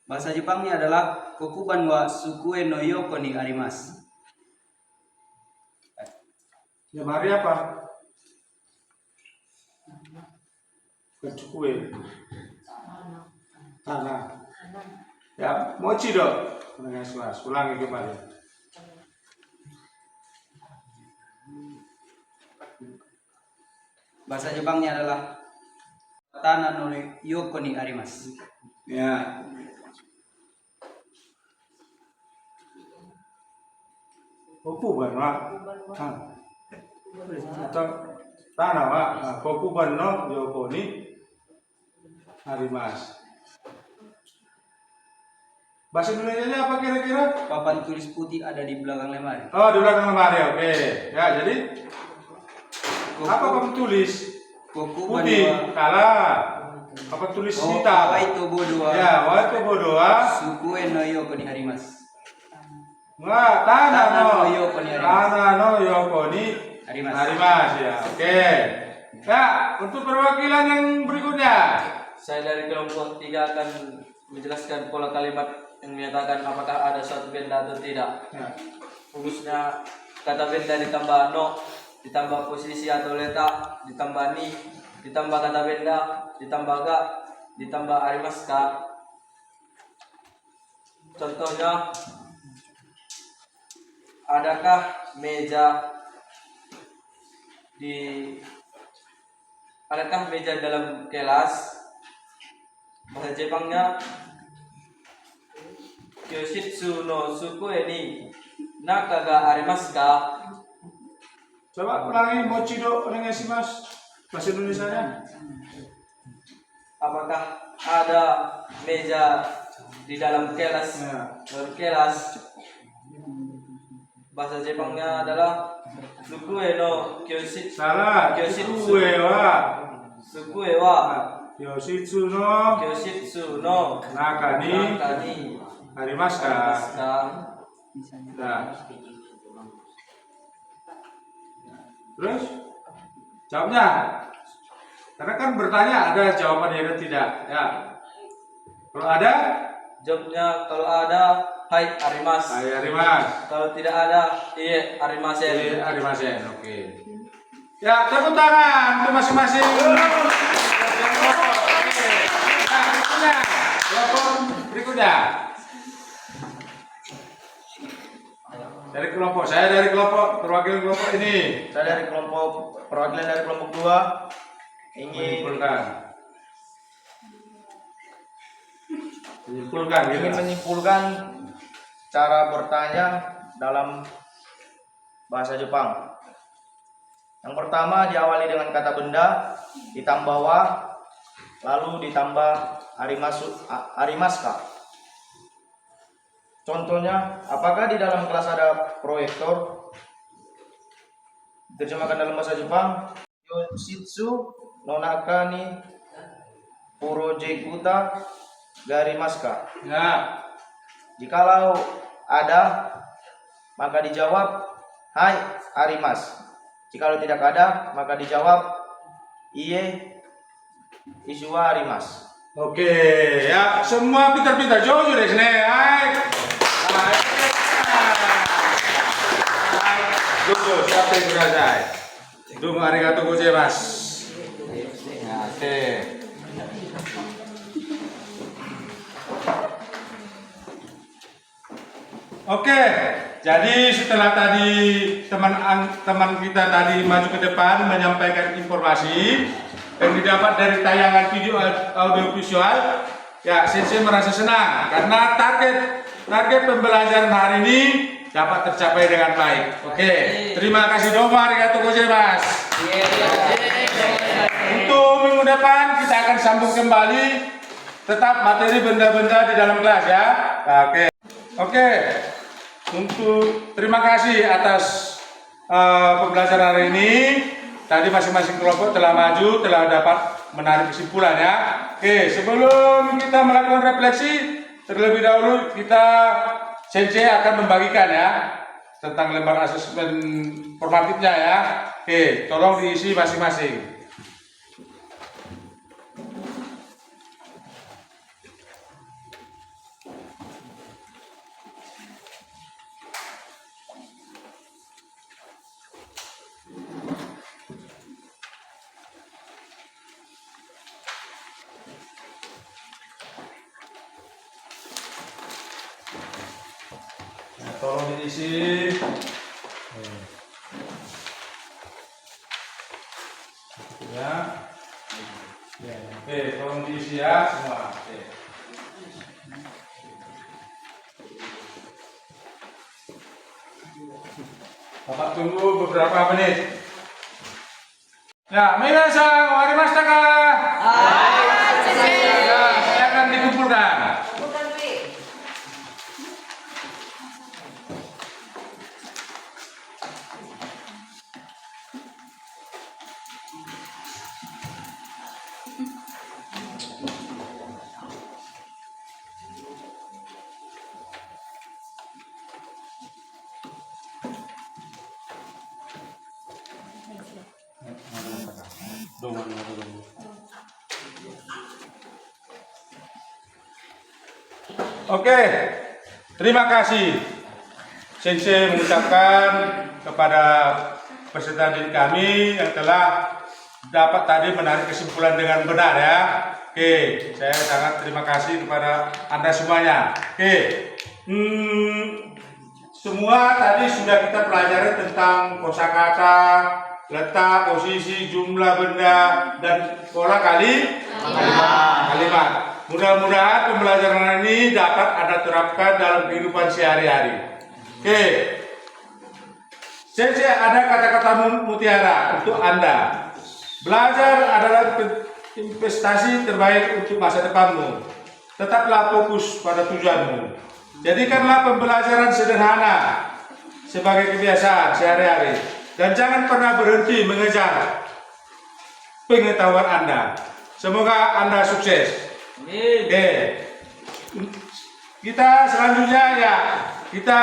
Speaker 2: Bahasa Jepangnya adalah kokuban wa sukue no yoko ni arimasu.
Speaker 1: Lemari apa? Kecukue. Tanah. Ya, mochi dong. Menengah kelas, ulangi kembali.
Speaker 2: Bahasa Jepangnya adalah Tana no yoko ni arimasu.
Speaker 1: Ya. Kokuban wa. Atau tanah wa. Kokuban no yoko ni arimasu. Bahasa Indonesia apa kira-kira?
Speaker 2: Papan tulis putih ada di belakang lemari.
Speaker 1: Oh, di belakang lemari, oke. Ya, jadi apa papan tulis?
Speaker 2: Kokuban
Speaker 1: Putih,
Speaker 2: wa
Speaker 1: kalah. Papan tulis hitam.
Speaker 2: Kawaii tobo doa.
Speaker 1: Ya, wa tobo doa.
Speaker 2: Sukue no yoko ni arimasu.
Speaker 1: Nggak, tanah no.
Speaker 2: Yoko ni arimasu.
Speaker 1: Tanah no yoko ni
Speaker 2: Arimasu.
Speaker 1: arimasu ya. Oke. Ya, untuk perwakilan yang berikutnya.
Speaker 6: Saya dari kelompok 3 akan menjelaskan pola kalimat yang menyatakan apakah ada suatu benda atau tidak.
Speaker 1: Ya.
Speaker 6: Rumusnya kata benda ditambah no, ditambah posisi atau letak, ditambah ni, ditambah kata benda, ditambah ga, ditambah arimas ka. Contohnya, adakah meja dalam kelas? Bahasa Jepangnya Kyoshitsu no sukue ni naka ga arimasu ka?
Speaker 1: Coba ulangi mochido onegaishimasu. Bahasa Indonesianya.
Speaker 6: Apakah ada meja di dalam kelas?
Speaker 1: Ya.
Speaker 6: Dalam kelas. Bahasa Jepangnya adalah sukue no kyoshitsu.
Speaker 1: Salah. Sukue wa.
Speaker 6: Sukue wa
Speaker 1: Yoshitsu
Speaker 6: no
Speaker 1: nakani
Speaker 6: nakani
Speaker 1: arimasu ka.
Speaker 6: arimasu.
Speaker 1: Nah. Terus jawabnya, karena kan bertanya ada jawaban ya dan tidak. Ya. Kalau ada,
Speaker 6: Jawabnya kalau ada hai arimasu.
Speaker 1: saya arimas.
Speaker 6: Kalau tidak ada iya arimasen.
Speaker 1: Jadi arimasen. Oke. Ya, tepuk tangan untuk masing-masing. Oke. Nah, berikutnya. Dari kelompok, saya dari kelompok perwakilan kelompok ini.
Speaker 6: Saya dari kelompok perwakilan dari kelompok 2 ingin
Speaker 1: Menyimpulkan. Menyimpulkan gitu.
Speaker 2: ingin menyimpulkan cara bertanya dalam bahasa Jepang. Yang pertama diawali dengan kata benda, ditambah wa, lalu ditambah arimaska. Contohnya, apakah di dalam kelas ada proyektor? Diterjemahkan dalam bahasa Jepang, Yoshitsu no naka ni projekuta garimaska.
Speaker 1: Ya.
Speaker 2: Jikalau ada, maka dijawab, hai, arimas. Jikalau tidak ada, maka dijawab, iye, isu wa arimas.
Speaker 1: Oke, ya semua pintar-pintar Jojo desu ne. Hai. Hai. Jojo, siapa yang kudasai? Domo arigatou gozaimasu. Ya, oke. Oke, jadi setelah tadi teman kita tadi maju ke depan menyampaikan informasi yang didapat dari tayangan video audio visual, ya Sensei merasa senang karena target pembelajaran hari ini dapat tercapai dengan baik. Oke, terima kasih domo arigatou gozaimasu. Untuk minggu depan kita akan sambung kembali tetap materi benda-benda di dalam kelas ya. Oke. Untuk terima kasih atas pembelajaran hari ini. Tadi masing-masing kelompok telah maju, telah dapat menarik kesimpulan ya. Oke, sebelum kita melakukan refleksi, terlebih dahulu Sensei akan membagikan ya tentang lembar asesmen formatifnya ya. Oke, tolong diisi masing-masing. Tolong diisi. Ya. Oke, tolong diisi ya semua. Oke. Bapak tunggu beberapa menit. Ya, minasan, warimashita ka? Ya, saya akan dikumpulkan. Oke, terima kasih. Sensei mengucapkan kepada peserta didik kami yang telah dapat tadi menarik kesimpulan dengan benar ya. Oke, saya sangat terima kasih kepada Anda semuanya. Oke, semua tadi sudah kita pelajari tentang kosakata, letak, posisi, jumlah benda, dan pola kalimat. Mudah-mudahan pembelajaran ini dapat Anda terapkan dalam kehidupan sehari-hari. Oke, Sensei ada kata-kata mutiara untuk Anda. Belajar adalah investasi terbaik untuk masa depanmu. Tetaplah fokus pada tujuanmu. Jadikanlah pembelajaran sederhana sebagai kebiasaan sehari-hari. Dan jangan pernah berhenti mengejar pengetahuan Anda. Semoga Anda sukses. Oke. Kita selanjutnya kita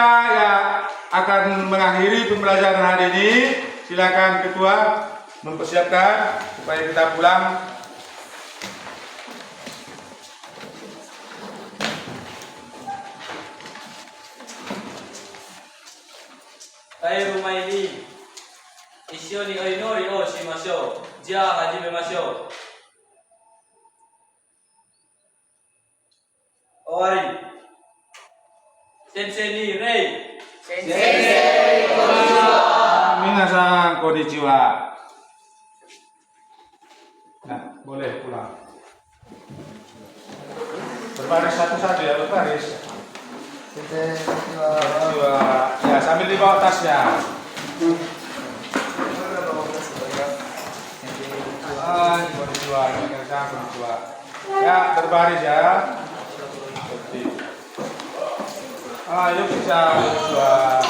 Speaker 1: akan mengakhiri pembelajaran hari ini. Silakan ketua mempersiapkan supaya kita pulang.
Speaker 6: Kairu maini, issho ni oinori o shimashou. Ja, hajimemashou. Owari. Sensei ni rei. Sensei konnichiwa.
Speaker 1: Minasan konnichiwa. Nah, boleh pulang. Berbaris satu-satu ya, berbaris.
Speaker 6: Konnichiwa.
Speaker 1: Konnichiwa. Ya, sambil dibawa tasnya. Konnichiwa, konnichiwa. Ya, berbaris ya. Seperti. Yuk bisa konnichiwa.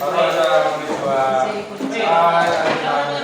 Speaker 1: Konnichiwa. Konnichiwa.